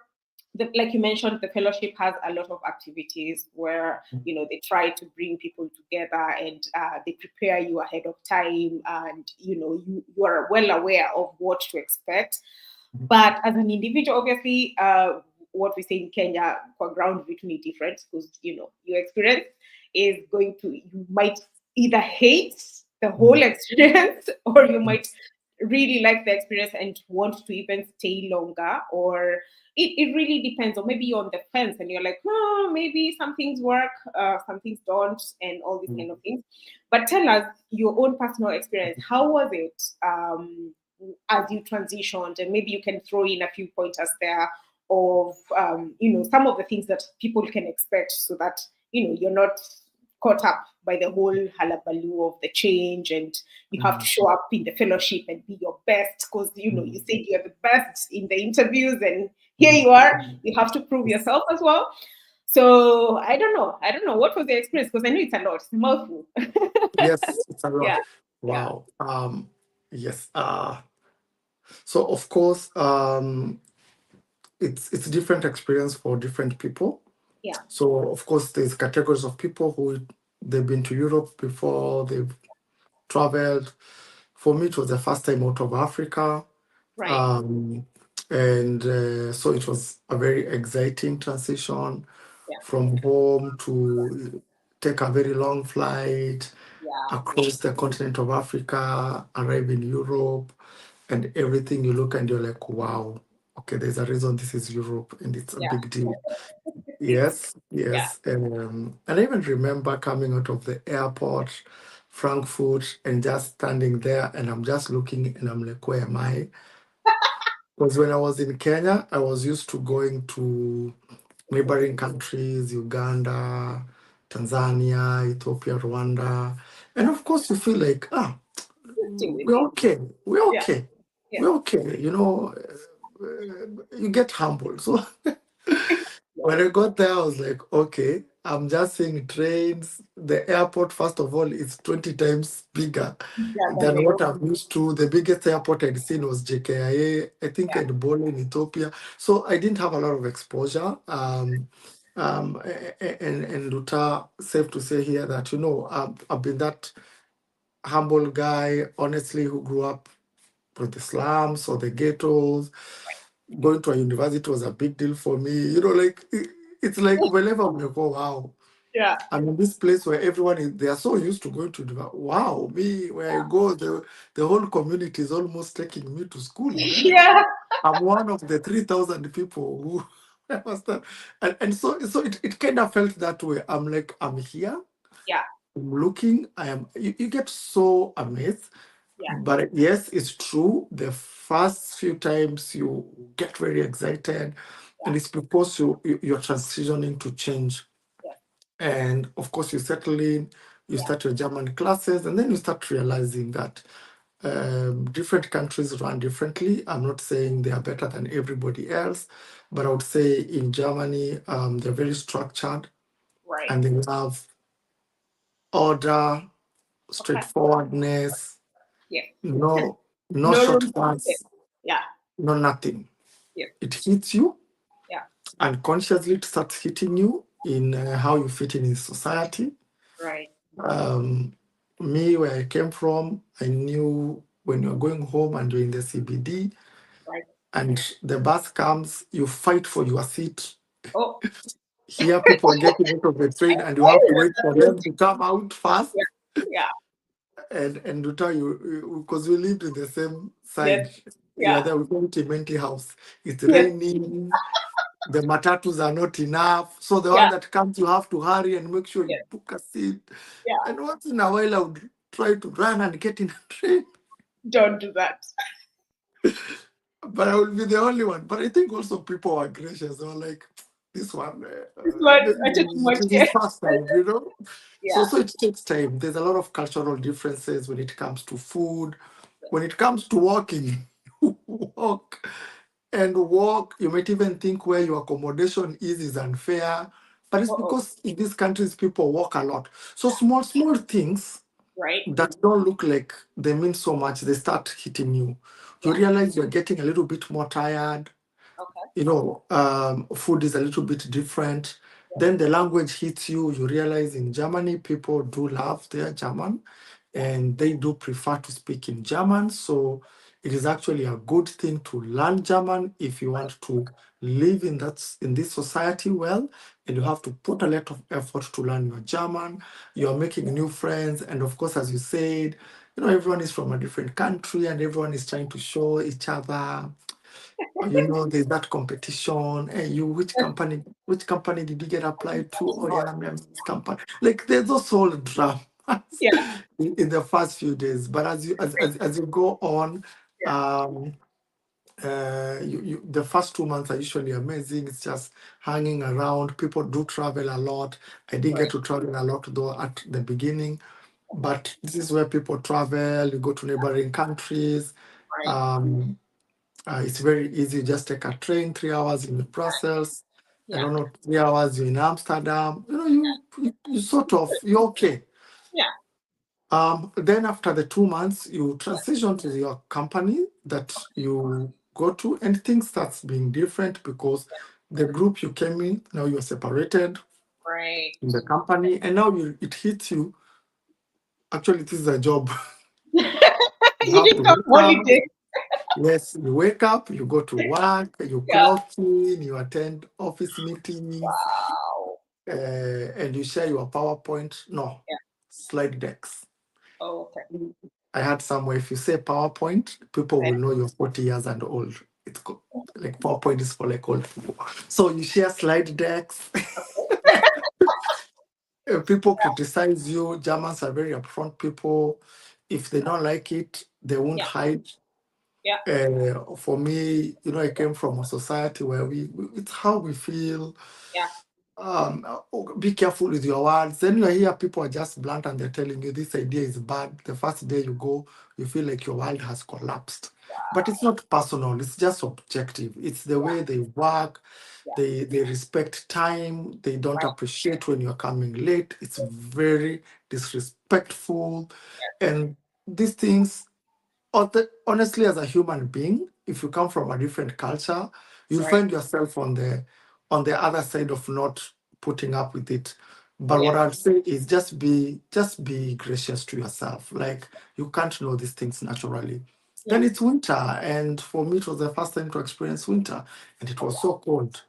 like you mentioned, the fellowship has a lot of activities where they try to bring people together, and they prepare you ahead of time, and you are well aware of what to expect. But as an individual, obviously, what we say in Kenya, for ground between different, because your experience is going to, you might either hate the whole experience or you might really like the experience and want to even stay longer, or it really depends, or maybe you're on the fence and you're like, oh, maybe some things work, some things don't, and all these kind of things. But tell us your own personal experience. How was it as you transitioned? And maybe you can throw in a few pointers there of some of the things that people can expect, so that you're not caught up by the whole hullabaloo of the change, and you have to show up in the fellowship and be your best, because you said you're the best in the interviews, and here you are, you have to prove yourself as well. So I don't know what was the experience, because I know it's a lot, it's a mouthful. Yes, it's a lot. Yeah. Yeah. Wow. Yes. So of course, it's different experience for different people. Yeah. So of course, there's categories of people who they've been to Europe before, they've traveled. For me, it was the first time out of Africa. Right. And so it was a very exciting transition Yeah. from home to take a very long flight Yeah. across the continent of Africa, arrive in Europe, and everything you look and you're like, wow, okay, there's a reason this is Europe and it's a Yeah. big deal. Yes, Yeah. yes. And I even remember coming out of the airport, Frankfurt, and just standing there, and I'm just looking and I'm like, where am I? Because when I was in Kenya, I was used to going to neighboring countries, Uganda, Tanzania, Ethiopia, Rwanda. And of course, you feel like, Still with we're it. okay, we're Yeah. okay, Yeah. we're okay. You get humble. So when I got there, I was like, okay, I'm just seeing trains. The airport, first of all, is 20 times bigger Yeah. Than than what I'm used to. The biggest airport I'd seen was JKIA, I think at Bole in Ethiopia. So I didn't have a lot of exposure. And Luta, safe to say here that, I've been that humble guy, honestly, who grew up with the slums or the ghettos. Going to a university was a big deal for me. It's like whenever I'm like, oh wow. Yeah. I'm in this place where everyone is, they are so used to going to wow, me, where I go, the whole community is almost taking me to school, man. Yeah. I'm one of the 3,000 people who I was that. And so it kind of felt that way. I'm like, I'm here, Yeah. I'm looking, you get so amazed. Yeah. But yes, it's true. The first few times you get very excited, Yeah. and it's because you're transitioning to change. Yeah. And of course, you settle in, you Yeah. start your German classes, and then you start realizing that different countries run differently. I'm not saying they are better than everybody else, but I would say in Germany, they're very structured Right. and they have order, Okay. straightforwardness, Yeah. no, no No room for mistake. shortcuts, Yeah. no nothing. Yeah. It hits you Yeah. unconsciously, it starts hitting you in how you fit in society. Right. Um, Me, where I came from, I knew when you're going home and you're in the CBD Right. and the bus comes, you fight for your seat. Oh. Here, people are getting out of the train and you have to wait for them to come out fast. Yeah. Yeah. And to tell you, because we lived in the same Yes. side, yeah, Yeah. there we call it a mental house. It's Yes. raining, the matatus are not enough. So the Yeah. one that comes, you have to hurry and make sure you Yes. book a seat. Yeah. And once in a while, I would try to run and get in a train, Don't do that. but I will be the only one. But I think also people are gracious. They were like, this one, This one, maybe I took too much it is care. fast time, you know? So, Yeah. so it takes time. There's a lot of cultural differences when it comes to food. When it comes to walking, you walk and walk. You might even think where your accommodation is unfair. But it's Uh-oh. because in these countries, people walk a lot. So small things Right. that don't look like they mean so much, they start hitting you. You Yeah. realize you're getting a little bit more tired. Okay. Food is a little bit different. Yeah. Then the language hits you. You realize in Germany, people do love their German Yeah. and they do prefer to speak in German. So it is actually a good thing to learn German if you Right. want to live in this society well, and you Yeah. have to put a lot of effort to learn your German. Yeah. You're making new friends, and of course, as you said, everyone is from a different country, and everyone is trying to show each other. There's that competition. Hey, which company did you get applied to? Oh yeah, I'm this company. Like there's those whole dramas Yeah. in the first few days. But as you go on, Yeah. um, the first 2 months are usually amazing. It's just hanging around. People do travel a lot. I didn't get Right. to travel a lot though at the beginning, Okay. but this is where people travel. You go to neighboring countries. Right. Um, it's very easy. Just take a train, 3 hours in Brussels. I Yeah. don't know, 3 hours you're in Amsterdam. You sort of, you're okay. Yeah. Then after the 2 months, you transition to your company that you go to, and things starts being different because the group you came in, now you're separated Right. in the company, and now it hits you. Actually, this is a job. You You have didn't to come wake up. holiday. Yes, you wake up, you go to work, you Yeah. clock in, you attend office meetings, Wow. and you share your PowerPoint. No, Yeah. slide decks. Oh, okay. I had somewhere, if you say PowerPoint, people Okay. will know you're 40 years and old. Like PowerPoint is for like old people. So you share slide decks. People criticize you. Germans are very upfront people. If they don't like it, they won't Yeah. hide. Yeah. For me, I came from a society where it's how we feel. Yeah. Be careful with your words. Then you hear people are just blunt and they're telling you this idea is bad. The first day you go, you feel like your world has collapsed. But it's not personal, it's just objective. It's the Yeah. way they work, Yeah. they respect time, they don't Right. appreciate when you're coming late. It's very disrespectful. And these things, honestly, as a human being, if you come from a different culture, you'll Right. find yourself on the other side of not putting up with it. But Yeah. what I'd say is just be gracious to yourself. Like you can't know these things naturally. Yeah. Then it's winter, and for me, it was the first time to experience winter, and it Oh, was wow. so cold.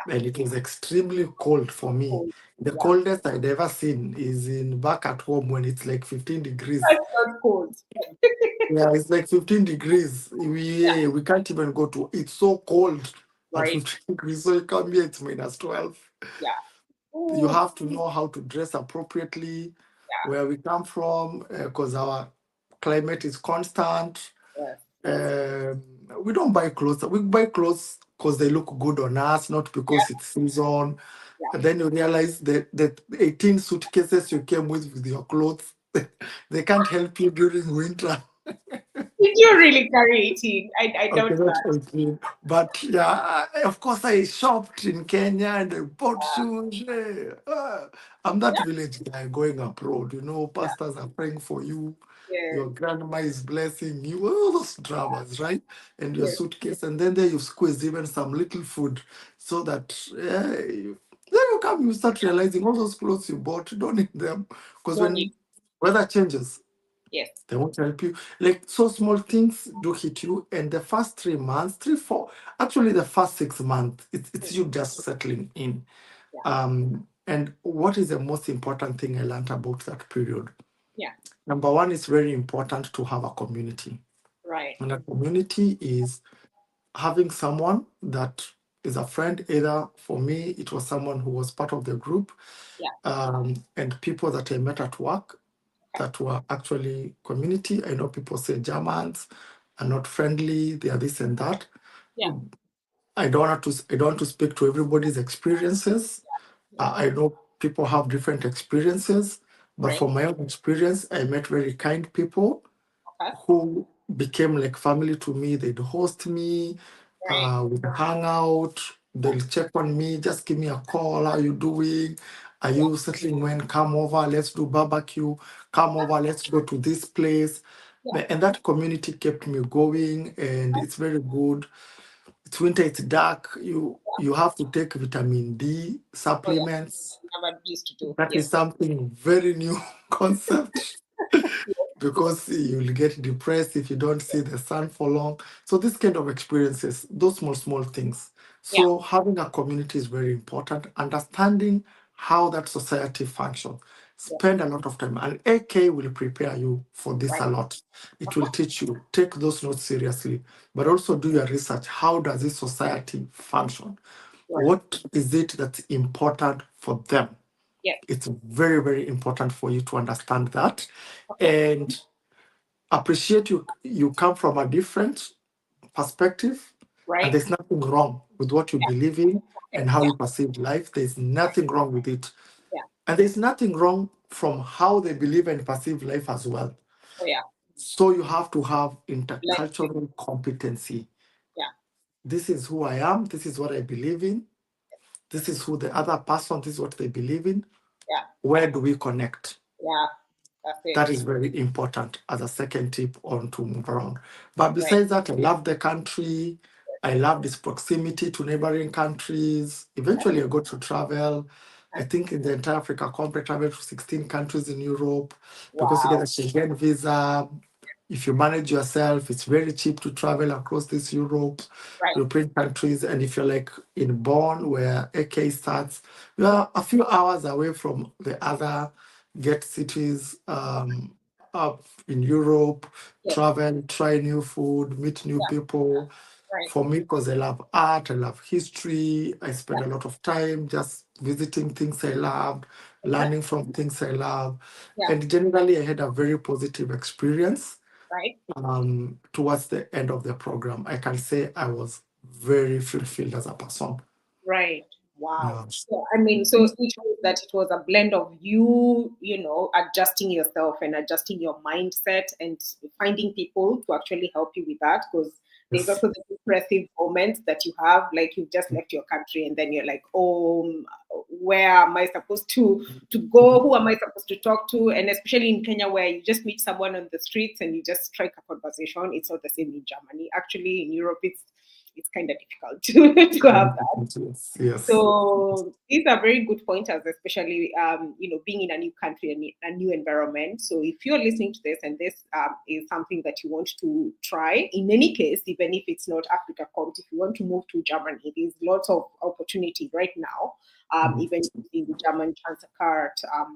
and it was extremely cold for me. Cold. The Yeah. coldest I'd ever seen is in back at home when it's like 15 degrees. That's not cold. Yeah, it's like 15 degrees. We can't even go to, it's so cold at Right. 15 degrees. So you come here, it's minus 12. Yeah. You Ooh, have to know how to dress appropriately yeah. where we come from, because our climate is constant. Yes. Yes. Um, we don't buy clothes. We buy clothes because they look good on us, not Yeah. because it's season. Yeah. And then you realize that 18 suitcases you came with your clothes, they can't help you during winter. Did you really carry 18? I Okay, doubt not that. 18. But yeah, of course, I shopped in Kenya and I bought shoes. I'm that Yeah. village guy going abroad. Yeah. Pastors are praying for you. Yes. Your grandma is blessing you. All those dramas, right? And your Yes. suitcase. And then there you squeeze even some little food so that then you come, you start realizing all those clothes you bought, you don't need them. Because No need. when weather changes, Yes. they won't help you. Like, so small things do hit you. And the first 3 months, 4, actually the first 6 months, it's Mm. you just settling in. Yeah. And what is the most important thing I learned about that period? Yeah. Number one, it's very important to have a community. Right. And a community is having someone that is a friend. Either for me, it was someone who was part of the group, Yeah. and people that I met at work Okay. that were actually community. I know people say Germans are not friendly, they are this and that. Yeah. I don't want to speak to everybody's experiences. Yeah. I know people have different experiences, but Right. from my own experience, I met very kind people Okay. who became like family to me. They'd host me, Right. we'd hang out, they'll check on me, just give me a call, how you doing? Are Yeah. you settling when? Come over, let's do barbecue. Come over, let's go to this place. Yeah. And that community kept me going, and it's very good. It's winter, it's dark. You have to take vitamin D Oh yeah. supplements. Never used to do. That Yes. is something very new concept, because you'll get depressed if you don't see the sun for long. So this kind of experiences, those small things. Yeah. So having a community is very important. Understanding how that society functions. Yeah. Spend a lot of time. And AK will prepare you for this Right. a lot. It will Okay. teach you. Take those notes seriously, but also do your research. How does this society function? Right. What is it that's important for them? Yeah. It's very, very important for you to understand that Okay. and appreciate you come from a different perspective, and Right. there's nothing wrong with what you Yeah. believe in Okay. and how Yeah. you perceive life. There's Right. nothing wrong with it. Yeah. And there's nothing wrong from how they believe and perceive life as well. Oh yeah. So you have to have Let's see. intercultural competency. Yeah. This is who I am, this is what I believe in, this is who the other person, this is what they believe in. Yeah. Where do we connect? Yeah. That's it. That is very important as a second tip on to move around. But Right. besides that, I love the country. I love this proximity to neighboring countries. Eventually, I got to travel. I think in the entire Africa Kommt, I traveled to 16 countries in Europe because you get a Wow. Schengen visa. If you manage yourself, it's very cheap to travel across this Right. European countries. And if you're like in Bonn, where AK starts, you are a few hours away from the other get cities up in Europe, Yes. travel, try new food, meet new Yeah. people. Right. For me, because I love art, I love history, I spend Yeah. a lot of time just visiting things I loved, Okay. learning from things I love. Yeah. And generally, I had a very positive experience Right. towards the end of the program. I can say I was very fulfilled as a person. Right. Wow. Yeah. So, I mean, so it shows that it was a blend of you, adjusting yourself and adjusting your mindset and finding people to actually help you with that. Because there's Yes. also the depressive moments that you have, like you've just left your country and then you're like, oh, where am I supposed to go? Who am I supposed to talk to? And especially in Kenya, where you just meet someone on the streets and you just strike a conversation. It's not the same in Germany. Actually, in Europe, it's kind of difficult to have that. Yes. Yes. So these are very good pointers, especially being in a new country and a new environment. So if you're listening to this and this is something that you want to try, in any case, even if it's not Africa Kommt, if you want to move to Germany, there's lots of opportunities opportunity right now. Even in the German Chance card,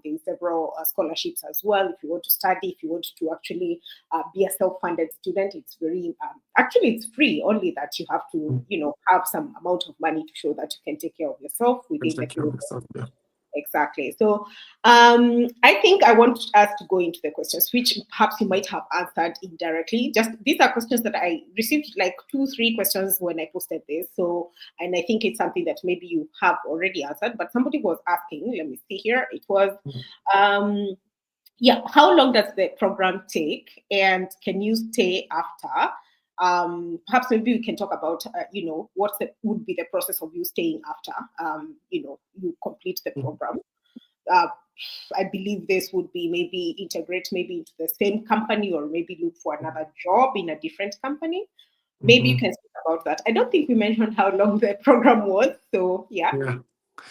there's several scholarships as well. If you want to study, if you want to actually be a self-funded student, it's very actually it's free. Only that you have to have some amount of money to show that you can take care of yourself within the period. Exactly. So I think I want us to go into the questions, which perhaps you might have answered indirectly. Just these are questions that I received, like 2-3 questions when I posted this. So, and I think it's something that maybe you have already answered, but somebody was asking, let me see here. It was, yeah, how long does the program take, and can you stay after? Perhaps maybe we can talk about, what would be the process of you staying after, you complete the program. I believe this would be maybe integrate maybe into the same company, or maybe look for another job in a different company. Maybe you can speak about that. I don't think we mentioned how long the program was. So, yeah.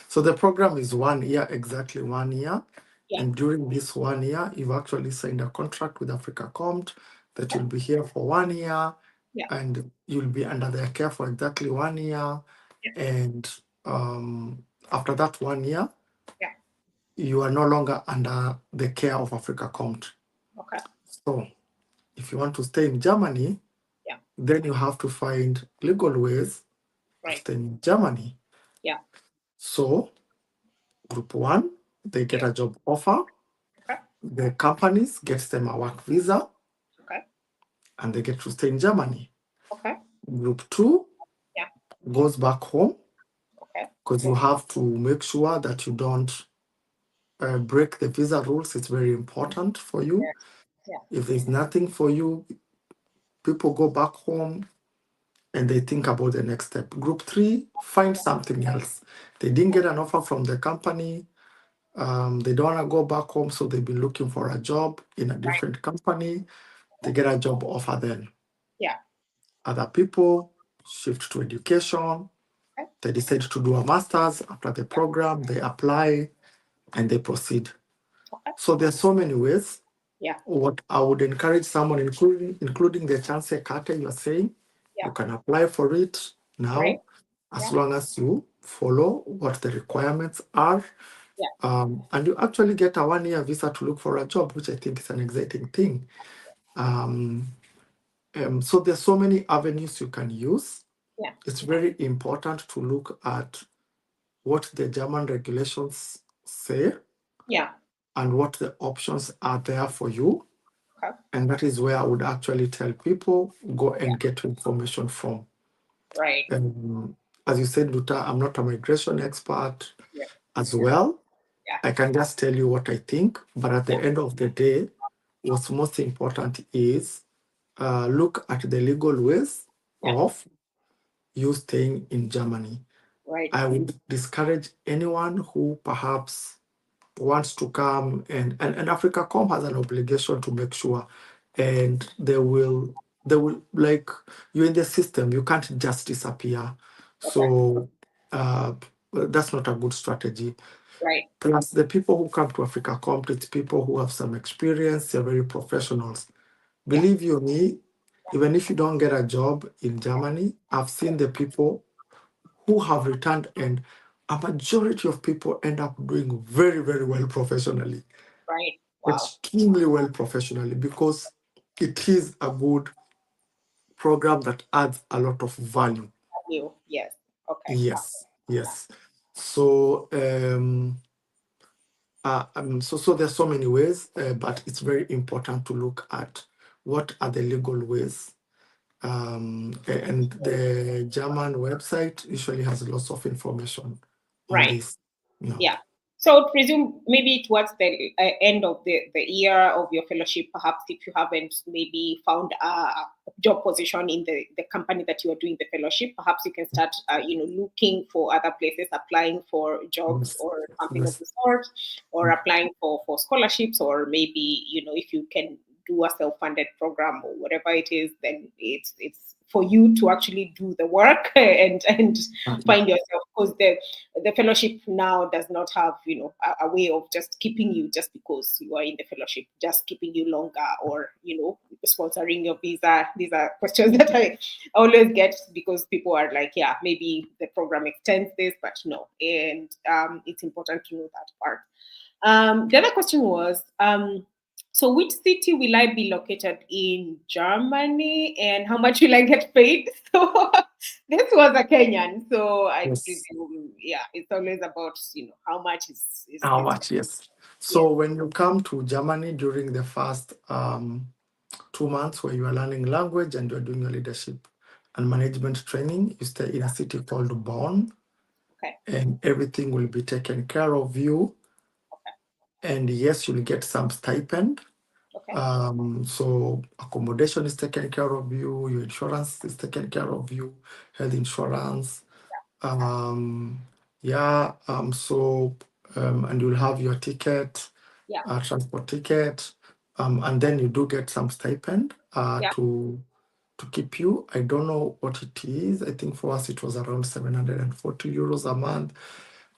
So the program is 1 year, exactly 1 year. Yeah. And during this 1 year, you've actually signed a contract with Afrika Kommt that you'll be here for 1 year. Yeah. And you'll be under their care for exactly 1 year. Yeah. And after that 1 year, yeah, you are no longer under the care of Afrika Kommt. Okay. So if you want to stay in Germany, then you have to find legal ways to stay in Germany. Yeah. So group 1, they get a job offer. Okay. The companies get them a work visa. Okay. And they get to stay in Germany. Okay. Group 2 goes back home. Okay. Because you have to make sure that you don't break the visa rules. It's very important for you. If there's nothing for you, people go back home and they think about the next step. Group 3, find something else. They didn't get an offer from the company. They don't want to go back home, so they've been looking for a job in a different company. They get a job offer then. Yeah. Other people shift to education. They decide to do a master's after the program. They apply and they proceed. Okay. So there's so many ways. Yeah. What I would encourage someone, including the chance carte you're saying, you can apply for it now, as long as you follow what the requirements are. Yeah. And you actually get a 1 year visa to look for a job, which I think is an exciting thing. So there's so many avenues you can use. Yeah. It's very important to look at what the German regulations say. Yeah. And what the options are there for you. Okay. And that is where I would actually tell people, go and get information from. Right. As you said, Luta, I'm not a migration expert as well. Yeah. I can just tell you what I think. But at the end of the day, what's most important is look at the legal ways of you staying in Germany. Right. I would discourage anyone who perhaps wants to come, and Afrika Kommt has an obligation to make sure, and they will like, you're in the system, you can't just disappear. Okay. So that's not a good strategy. Right. Plus, the people who come to Afrika Kommt, it's people who have some experience, they're very professionals. Believe you me, even if you don't get a job in Germany, I've seen the people who have returned, and a majority of people end up doing very, very well professionally. Right. Wow. Extremely well professionally, because it is a good program that adds a lot of value. Value, yes. Okay. Yes, yes. So, so there's so many ways, but it's very important to look at what are the legal ways. And the German website usually has lots of information on this. Yeah. So I presume maybe towards the end of the year of your fellowship, perhaps if you haven't maybe found a job position in the company that you are doing the fellowship, perhaps you can start, looking for other places, applying for jobs or something of the sort, or applying for scholarships, or maybe, if you can do a self-funded program or whatever it is, then it's for you to actually do the work and find yourself, because the fellowship now does not have, a way of just keeping you just because you are in the fellowship, just keeping you longer, or sponsoring your visa. These are questions that I always get, because people are like, yeah, maybe the program extends this, but no. And it's important to know that part. The other question was, so which city will I be located in Germany, and how much will I get paid? So this was a Kenyan, so I Yes. presume, yeah, it's always about, how much is How this? much? Yes. Yes. So when you come to Germany during the first 2 months where you are learning language and you're doing your leadership and management training, you stay in a city called Bonn, Okay. and everything will be taken care of you. And yes, you'll get some stipend. Okay. So accommodation is taken care of you, your insurance is taken care of you, health insurance. Yeah. And you'll have your ticket, Yeah. transport ticket, and then you do get some stipend Yeah. to keep you. I don't know what it is. I think for us it was around 740 euros a month,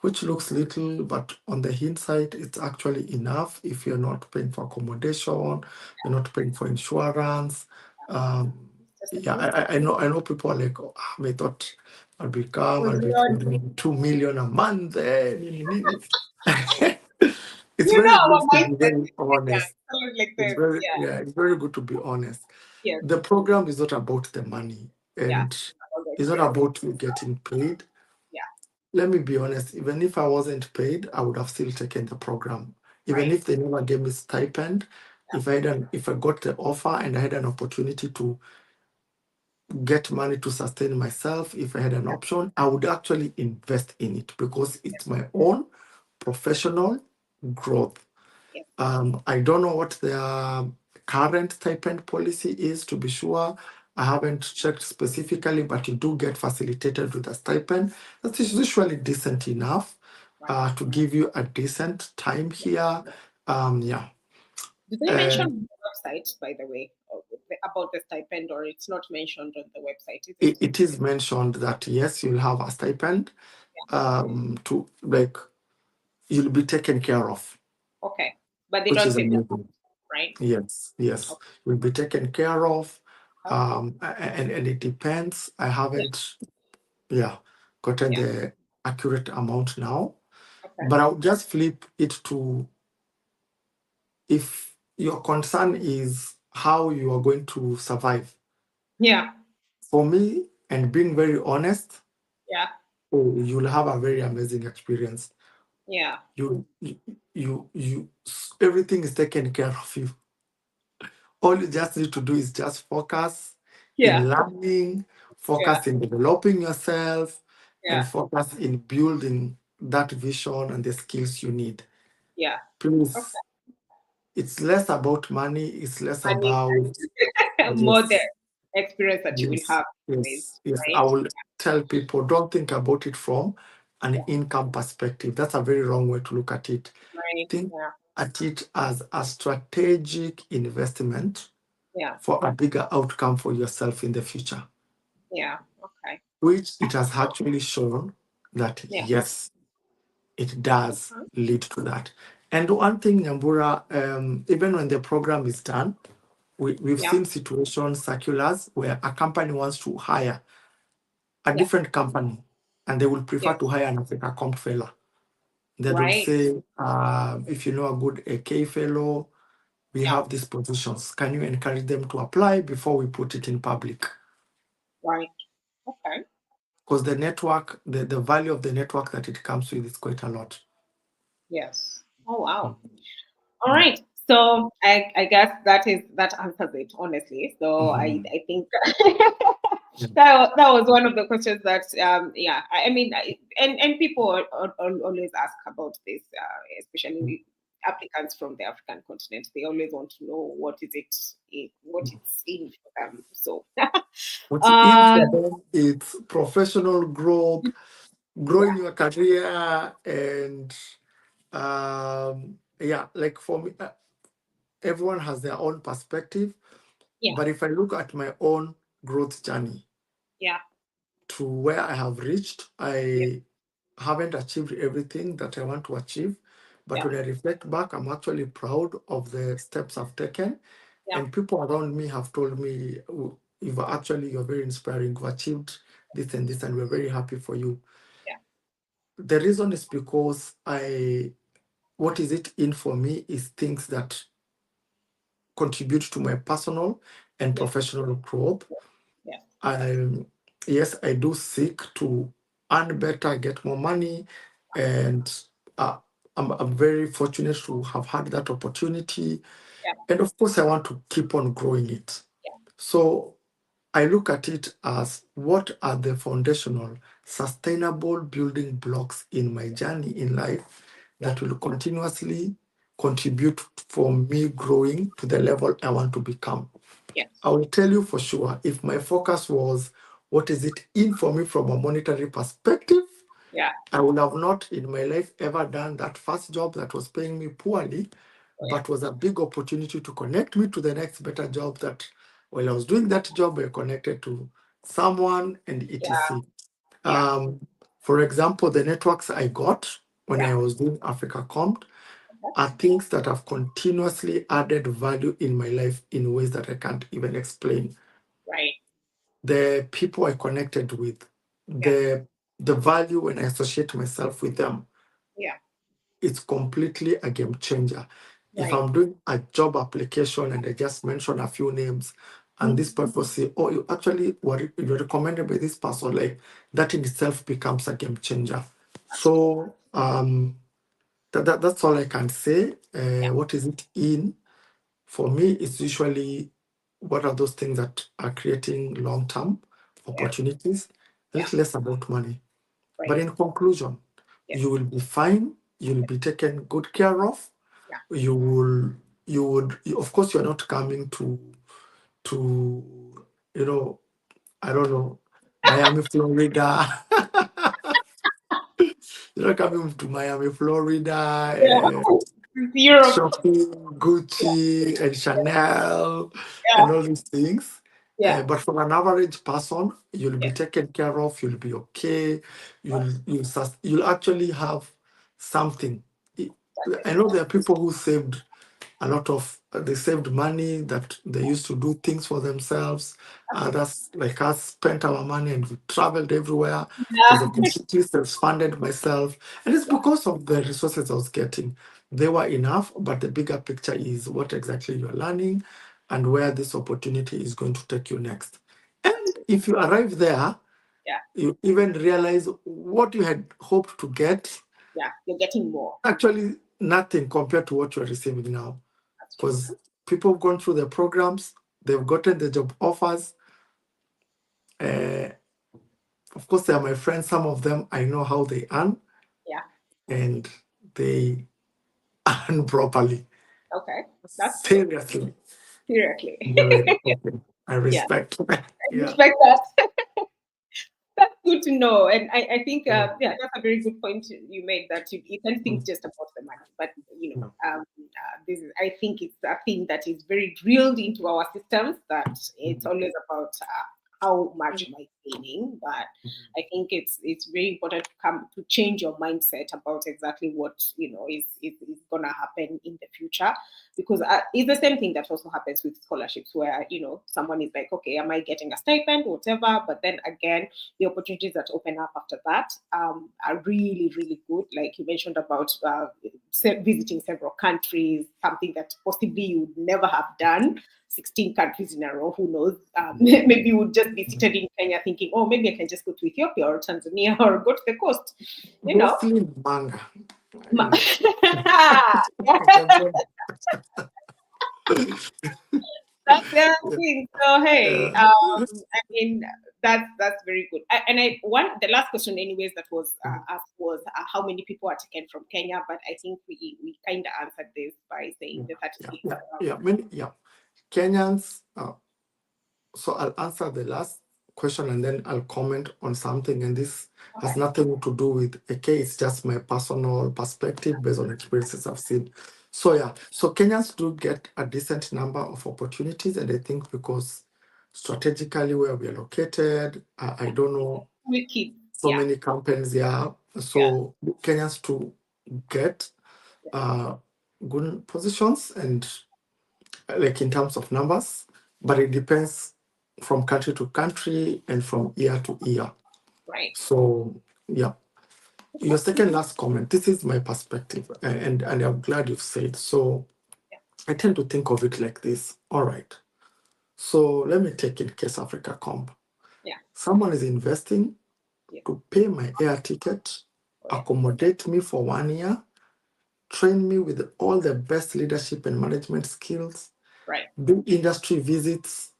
which looks little, but on the hindsight, it's actually enough if you're not paying for accommodation, you're not paying for insurance. Just a Yeah, few. I know people are like, oh, I thought I'll Was be beyond, making 2 million a month. It's you know, very our good to be mindset very in Kenya. honest. It's always like It's this. very Yeah. yeah, it's very good to be honest. Yes. The program is not about the money, Yeah. and All the it's not experience. about you getting paid. Yeah. Let me be honest, even if I wasn't paid, I would have still taken the program. Even Right. if they never gave me stipend, if I got the offer and I had an opportunity to get money to sustain myself, if I had an option, I would actually invest in it because it's my own professional growth. Yes. I don't know what their current stipend policy is, to be sure. I haven't checked specifically, but you do get facilitated with a stipend that is usually decent enough Right. to give you a decent time here. Yeah. Did they mention And on the website, by the way, about the stipend, or it's not mentioned on the website, is it? it is mentioned that yes, you'll have a stipend to like you'll be taken care of, Okay. But they which don't is say the amazing. amount, right? Yes, Okay. you'll be taken care of. Huh? And it depends. I Yeah. haven't, yeah, gotten Yeah. the accurate amount now, Okay. but I'll just flip it to, if your concern is how you are going to survive. Yeah. For me, and being very honest, Yeah. you'll have a very amazing experience. Yeah. You everything is taken care of you. All you just need to do is just focus Yeah. in learning, Yeah. focus in developing yourself, Yeah. and focus in building that vision and the skills you need. Yeah. Okay. Please, it's less about money, it's less Money, about, more the yes, experience that you will yes, have with, yes. I right? will tell people, don't think about it from an Yeah. income perspective. That's a very wrong way to look at it. Right. Think Yeah. at it as a strategic investment Yeah. for a bigger outcome for yourself in the future, Yeah. Okay. which it has actually shown that Yeah. yes, it does Okay. lead to that. And one thing, Nyambura, even when the program is done, we've Yeah. seen situations, circulars, where a company wants to hire a Yeah. different company and they will prefer Yes. to hire an Afrika Kommt fellow. They will Right. say, if you know a good AK fellow, we Yeah. have these positions. Can you encourage them to apply before we put it in public? Right. Okay. Because the network, the value of the network that it comes with is quite a lot. Yes. Oh wow. All Yeah. right. So I guess that answers it, honestly. So I think Yeah. that was one of the questions that yeah, I mean and people always ask about this, especially applicants from the African continent. They always want to know what is it, what it's in for them. So What's in uh for them, it's professional growth, growing yeah, your career, and yeah, like for me, everyone has their own perspective. yeah, But if I look at my own growth journey. Yeah. To where I have reached, Yeah. I haven't achieved everything that I want to achieve. But Yeah. when I reflect back, I'm actually proud of the steps I've taken. Yeah. And people around me have told me, "Oh, you're very inspiring. You've achieved this and this, and we're very happy for you." Yeah. The reason is because what is it in for me is things that contribute to my personal and Yeah. professional growth. Yeah. I, yes, I do seek to earn better, get more money, and uh, I'm very fortunate to have had that opportunity. Yeah. And of course, I want to keep on growing it. Yeah. So I look at it as what are the foundational, sustainable building blocks in my journey in life Yeah. that will continuously contribute for me growing to the level I want to become. Yes. I will tell you for sure, if my focus was what is it in for me from a monetary perspective, Yeah. I would have not in my life ever done that first job that was paying me poorly, Oh, yeah. but was a big opportunity to connect me to the next better job that while I was doing that job, I connected to someone and Yeah. etc. Yeah. For example, the networks I got when Yeah. I was doing Afrika Kommt Okay. are things that have continuously added value in my life in ways that I can't even explain. Right. The people I connected with, Yeah. the value when I associate myself with them, Yeah. it's completely a game changer. If Right. I'm doing a job application and I just mention a few names, and Mhm. this person say, "Oh, you actually you're recommended by this person," like that in itself becomes a game changer. Absolutely. So that's all I can say. Yeah. What is it in? For me, it's usually what are those things that are creating long-term Yeah. opportunities, a Yeah. little less about money. But Right. in conclusion, Yes. you will be fine, you'll be taken good care of. Yeah. Of course, you're not coming to, you know, I don't know, Miami, Florida. You're not coming to Miami, Florida, Yeah. It's Europe. shopping Yeah. Gucci and Chanel Yeah. and all these things. Yeah. But for an average person, you'll be Yeah. taken care of. You'll be okay. Right. You'll actually have something. Exactly. I know there are people who saved they saved money that they used to do things for themselves. Absolutely. Others, like us, spent our money and we traveled everywhere. There's Yeah. opportunities that funded myself. And it's because of the resources I was getting. They were enough, but the bigger picture is what exactly you're learning and where this opportunity is going to take you next. And Absolutely. if you arrive there, Yeah. you even realize what you had hoped to get, Yeah. You're getting more. actually nothing compared to what you're receiving now. That's true. Because people have gone through the programs, they've gotten the job offers. Uh, of course, they are my friends. Some of them I know how they earn, Yeah. and they earn properly. Okay. That's good. Seriously. Seriously. Okay. I Yeah. respect. I Yeah. respect that. That's good to know. And I think, Yeah. yeah, that's a very good point you made that you can think Mm. just about the money. But, Yeah. this is, I think it's a thing that is very drilled into our systems that it's Mm. always about how much am I gaining. But I think it's very important to come to change your mindset about exactly what, is going to happen in the future. Because it's the same thing that also happens with scholarships where, someone is like, okay, am I getting a stipend, whatever? But then again, the opportunities that open up after that are really, really good. Like you mentioned about visiting several countries, something that possibly you would never have done. 16 countries in a row, who knows? Maybe you would just be seated in Kenya thinking, oh, maybe I can just go to Ethiopia or Tanzania or go to the coast, you know? Mostly manga. Ma- That's the Yeah. thing. So hey, Yeah. I mean that's very good. And the last question, anyways, that was asked was how many people are taken from Kenya, but I think we kind of answered this by saying the Yeah. 36. Yeah. Kenyans. So I'll answer the last question and then I'll comment on something. And this has Okay. nothing to do with AK, it's just my personal perspective based on experiences I've seen. So Kenyans do get a decent number of opportunities, and I think because strategically where we are located. I don't know We keep. so many companies here. So Kenyans to get good positions and like in terms of numbers, but it depends from country to country and from year to year. Right. So yeah. Your second last comment, this is my perspective, and I'm glad you've said. So I tend to think of it like this. All right. So let me take in case Afrika Kommt. Yeah. Someone is investing to pay my air ticket, accommodate me for 1 year, train me with all the best leadership and management skills, do industry visits,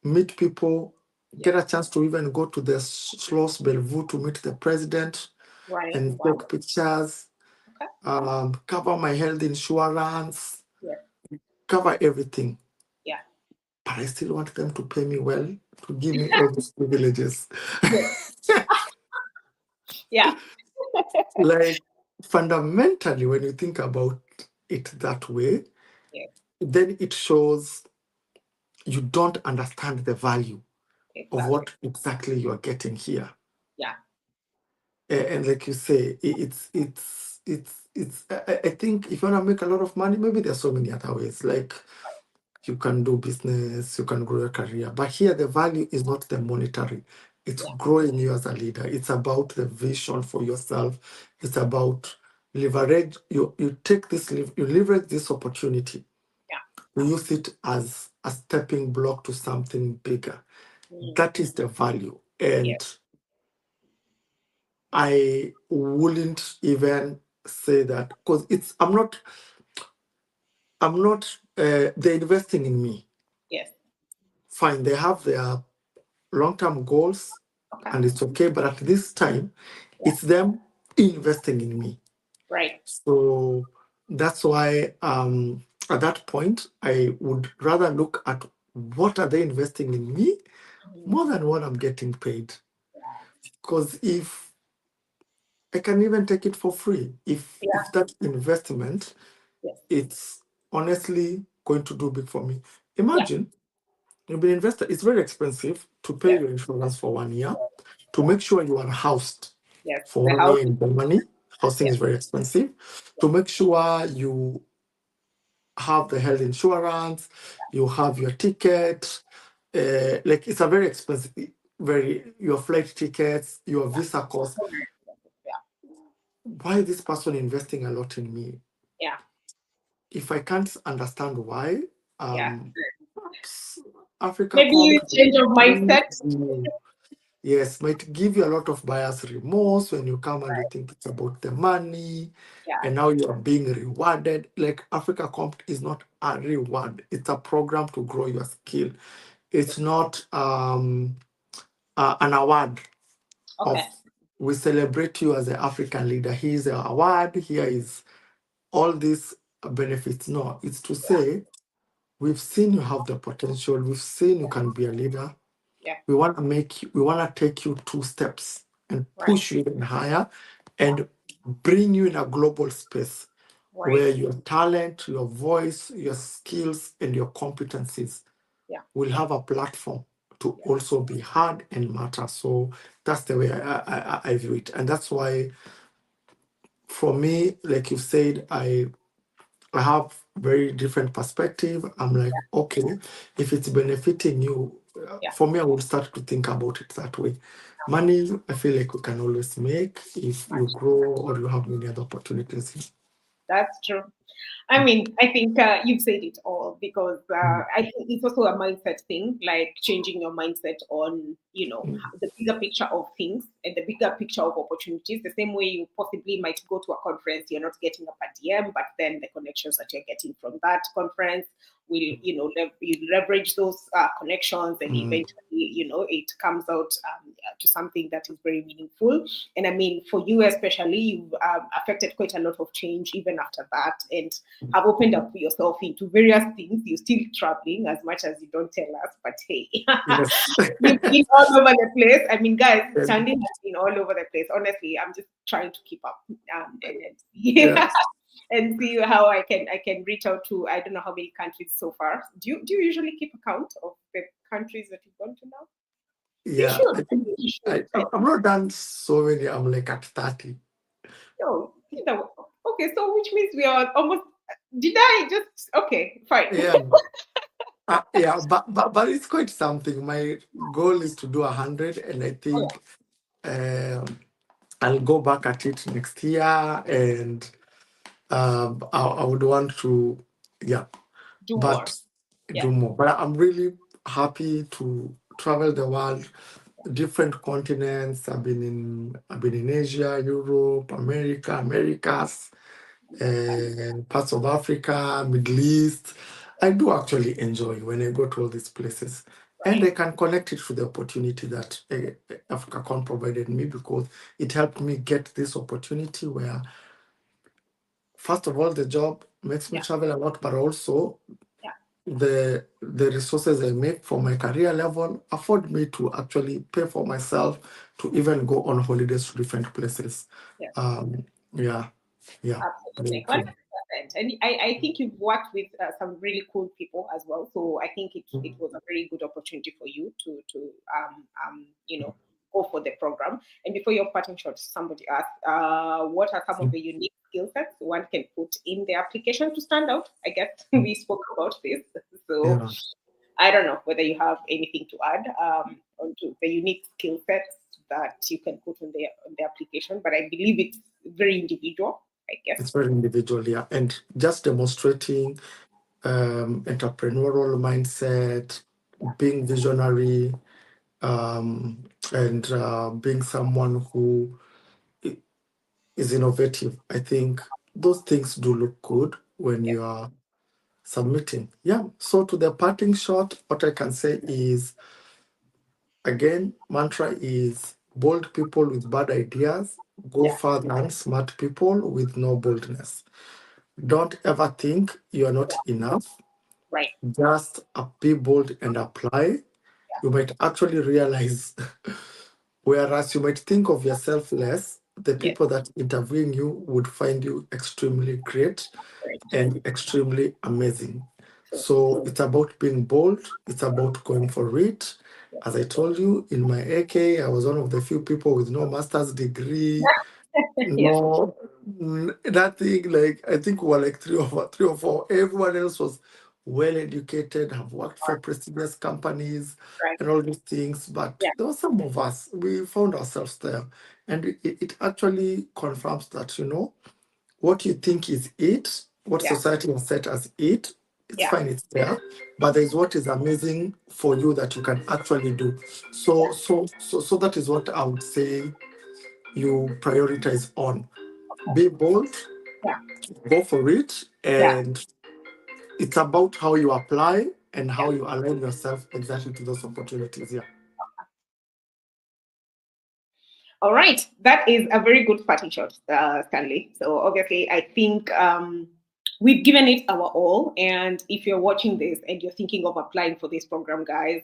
meet people, get a chance to even go to the Schloss Bellevue to meet the president and take pictures, cover my health insurance, cover everything. Yeah. But I still want them to pay me well, to give me all these privileges. Yeah. Like fundamentally, when you think about it that way, then it shows you don't understand the value of what exactly you're getting here. Yeah. And like you say, I think if you want to make a lot of money, maybe there's so many other ways. Like you can do business, you can grow your career. But here the value is not the monetary. It's growing you as a leader. It's about the vision for yourself. It's about leverage. You take this, you leverage this opportunity. You use it as a stepping block to something bigger. That is the value. And I wouldn't even say that because I'm not they're investing in me. Yes. Fine, they have their long-term goals and it's okay, but at this time it's them investing in me. Right. So that's why at that point I would rather look at what are they investing in me more than what I'm getting paid. Because if I can even take it for free, if that investment, it's honestly going to do big for me. Imagine you've been invested. It's very expensive to pay your insurance for 1 year, to make sure you are housed for 1 year in Germany. Housing is very expensive. To make sure you have the health insurance, you have your ticket. Like it's a very expensive, your flight tickets, your visa costs. Why is this person investing a lot in me? Yeah. If I can't understand why, Afrika maybe you change your mindset. Yes, might give you a lot of buyer's remorse when you come and you think it's about the money, and now you are being rewarded. Like Afrika Kommt is not a reward; it's a program to grow your skill. It's not an award. Of we celebrate you as an African leader. Here's the award. Here is all these benefits. No, it's to say we've seen you have the potential. We've seen you can be a leader. We want to take you 2 steps and push you even higher and bring you in a global space where your talent, your voice, your skills, and your competencies will have a platform to also be heard and matter. So that's the way I view it. And that's why, for me, like you said, I have very different perspective. I'm like, okay, if it's benefiting you, for me, I would start to think about it that way. Money, I feel like we can always make if you grow or you have many other opportunities. That's true. I mean, I think you've said it all because I think it's also a mindset thing, like changing your mindset on, the bigger picture of things and the bigger picture of opportunities. The same way you possibly might go to a conference, you're not getting a per diem, but then the connections that you're getting from that conference will, you leverage those connections, and eventually, it comes out to something that is very meaningful. And I mean, for you especially, you've affected quite a lot of change even after that, and have opened up yourself into various things things. You're still traveling as much as you don't tell us, but hey, Yes. you've been all over the place. I mean, guys, And, Sandy has been all over the place. Honestly, I'm just trying to keep up and see yeah. and see how I can reach out to. I don't know how many countries so far. Do you usually keep account of the countries that you've gone to now? You Yeah. should. I I think think you should. I'm not done so many. I'm like at 30. No, okay. So which means we are almost. Did I just? Okay, fine. Yeah. Yeah, but it's quite something. My goal is to do 100, and I Oh, think I'll go back at it next year, and I would want to, yeah, do more. but Yeah. do more. But I'm really happy to travel the world, different continents. I've been in Asia, Europe, Americas, parts of Africa, Middle East. I do actually enjoy when I go to all these places. And Right. I can connect it to the opportunity that Africa Kommt provided me, because it helped me get this opportunity where, first of all, the job makes me Yeah. travel a lot, but also Yeah. the resources I make for my career level afford me to actually pay for myself to even go on holidays to different places. Yeah. Um, yeah, yeah, very Absolutely, true. 100%. And I think you've worked with some really cool people as well. So I think it was a very good opportunity for you to go for the program. And before your parting shot, somebody asked, what are some of the unique skill sets one can put in the application to stand out? I guess we spoke about this. So Yeah, I don't know whether you have anything to add onto the unique skill sets that you can put on the application, but I believe it's very individual, I guess. it's very individual, yeah. And just demonstrating entrepreneurial mindset, Yeah, being visionary, and being someone who is innovative. I think those things do look good when yeah, you are submitting. Yeah. So to the parting shot, what I can say is, again, mantra is bold people with bad ideas go yeah, further than smart people with no boldness. Don't ever think you are not enough. right. Just be bold and apply. You might actually realize, whereas you might think of yourself less, the Yes, people that interviewing you would find you extremely great right. and extremely amazing. So, So it's about being bold, it's about going for it. yeah. As I told you, in my AK, I was one of the few people with no master's degree, Yeah, no, nothing. Like, I think we were like three or four. Everyone else was well educated, have worked for prestigious companies right. and all these things. But Yeah, there were some of us, we found ourselves there. And it actually confirms that, what you think is it, what yeah, society has set as it, it's yeah, fine, it's there. But there's what is amazing for you that you can actually do. yeah, So that is what I would say you prioritize on. Be bold, yeah, go for it, yeah. and it's about how you apply and Yeah. how you align yourself exactly to those opportunities. Yeah. All right, that is a very good parting shot, Stanley. So obviously, I think we've given it our all. And if you're watching this and you're thinking of applying for this program, guys,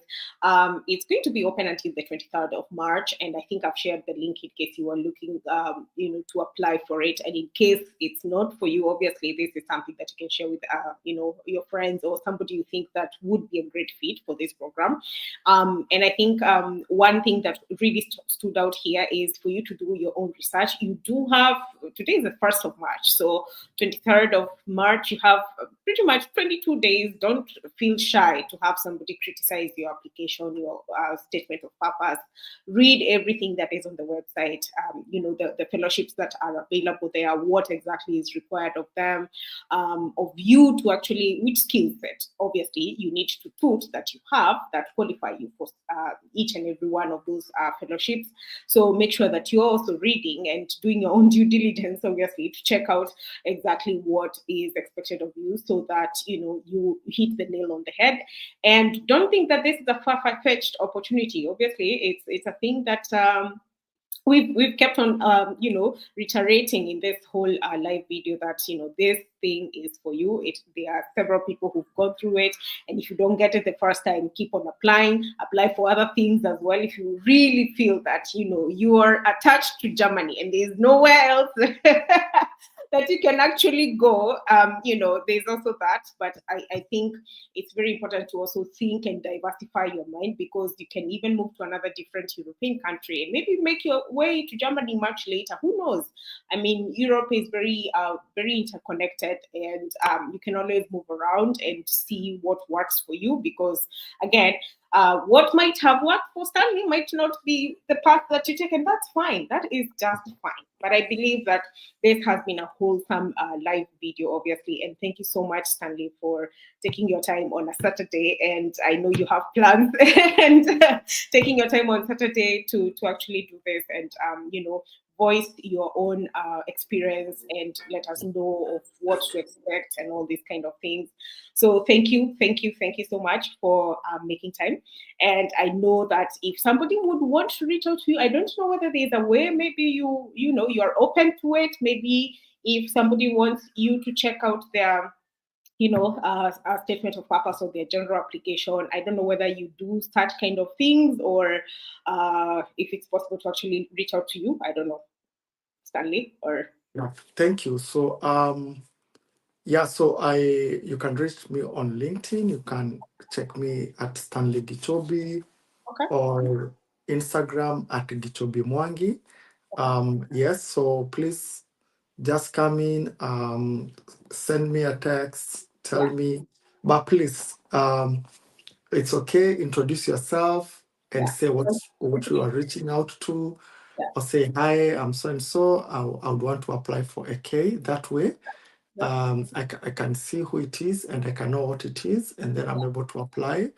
it's going to be open until the 23rd of March. And I think I've shared the link in case you are looking, to apply for it. And in case it's not for you, obviously, this is something that you can share with, your friends or somebody you think that would be a great fit for this program. And I think one thing that really stood out here is for you to do your own research. You do have, today is the 1st of March, so 23rd of March, you have pretty much 22 days. Don't feel shy to have somebody criticize your application, your statement of purpose. Read everything that is on the website, the fellowships that are available there, what exactly is required of them, of you to actually, which skill set, obviously, you need to put that you have that qualify you for each and every one of those fellowships. So make sure that you're also reading and doing your own due diligence, obviously, to check out exactly what is expected of you so that, you hit the nail on the head. And don't think that this is a far-fetched opportunity. Obviously, it's a thing that we've kept on reiterating in this whole live video that this thing is for you. There are several people who've gone through it, and if you don't get it the first time, keep on apply for other things as well. If you really feel that you are attached to Germany and there's nowhere else that you can actually go, there's also that. But I think it's very important to also think and diversify your mind, because you can even move to another different European country and maybe make your way to Germany much later. Who knows? I mean, Europe is very interconnected, and you can always move around and see what works for you, because again, what might have worked for Stanley might not be the path that you take, and that's fine. That is just fine. But I believe that this has been a wholesome live video, obviously, and thank you so much, Stanley, for taking your time on a Saturday. And I know you have plans, and taking your time on Saturday to actually do this, and voice your own experience and let us know of what to expect and all these kind of things. So thank you so much for making time. And I know that if somebody would want to reach out to you, I don't know whether there's a way, maybe you are open to it. Maybe if somebody wants you to check out their a statement of purpose or their general application. I don't know whether you do such kind of things, or if it's possible to actually reach out to you. I don't know, Stanley, or... Yeah, thank you. So, you can reach me on LinkedIn. You can check me at Stanley Gichobi, okay, or Instagram at Gichobi Mwangi. Yes, so please just come in, send me a text, tell me, but please, it's okay, introduce yourself and say what you are reaching out to, or say, hi, I'm so and so, I would want to apply for a K. That way, I can see who it is and I can know what it is, and then I'm able to apply.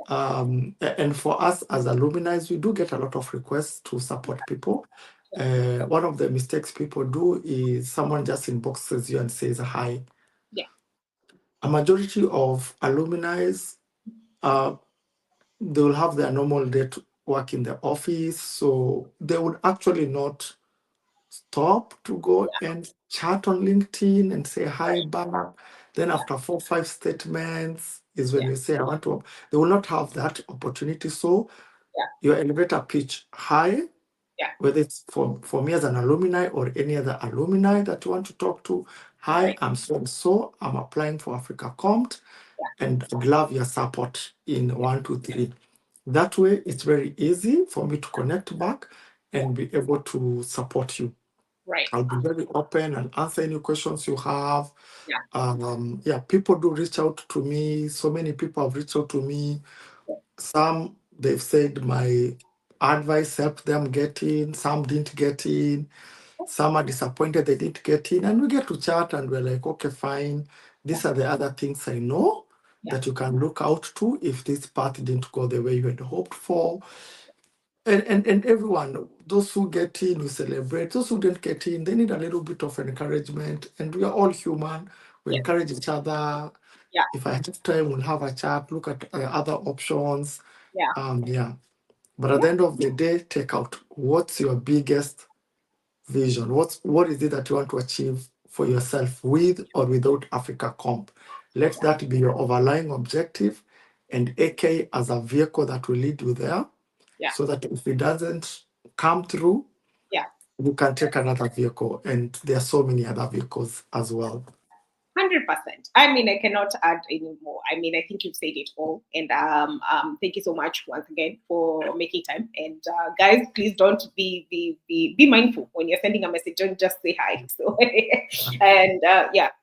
And for us as alumni, we do get a lot of requests to support people. One of the mistakes people do is someone just inboxes you and says hi. Yeah. A majority of alumni, they will have their normal day to work in the office, so they would actually not stop to go and chat on LinkedIn and say hi back. Then after 4 or 5 statements is when you say, I want to, they will not have that opportunity. So your elevator pitch, hi, whether it's for me as an alumni or any other alumni that you want to talk to. Hi, I'm so and so, I'm applying for Afrika Kommt, and I'd love your support in 1, 2, 3. That way, it's very easy for me to connect back and be able to support you. Right. I'll be very open and answer any questions you have. People do reach out to me. So many people have reached out to me. Some, they've said my advice helped them get in. Some didn't get in. Some are disappointed they didn't get in. And we get to chat and we're like, okay, fine. These are the other things I know that you can look out to if this path didn't go the way you had hoped for. And everyone, those who get in, we celebrate. Those who didn't get in, they need a little bit of encouragement. And we are all human. We encourage each other. If I have time, we'll have a chat, look at other options. But at the end of the day, take out what's your biggest vision. What is it that you want to achieve for yourself with or without Afrika Kommt? Let that be your overlying objective, and AK as a vehicle that will lead you there. So that if it doesn't come through, you can take another vehicle. And there are so many other vehicles as well. 100%. I mean, I cannot add any more. I mean, I think you've said it all. And thank you so much once again for making time. And guys, please don't be mindful when you're sending a message. Don't just say hi. So and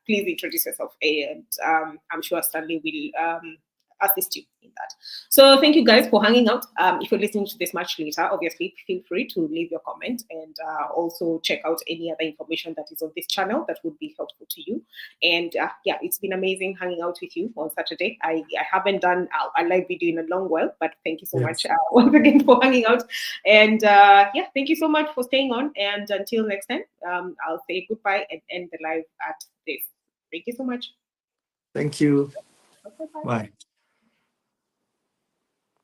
please introduce yourself. And I'm sure Stanley will assist you in that. So thank you guys for hanging out. If you're listening to this much later, obviously feel free to leave your comment, and also check out any other information that is on this channel that would be helpful to you. And it's been amazing hanging out with you on Saturday. I haven't done a live video in a long while, but thank you so much once again for hanging out. And thank you so much for staying on. And until next time, I'll say goodbye and end the live at this. Thank you so much. Thank you. Okay, bye. Bye.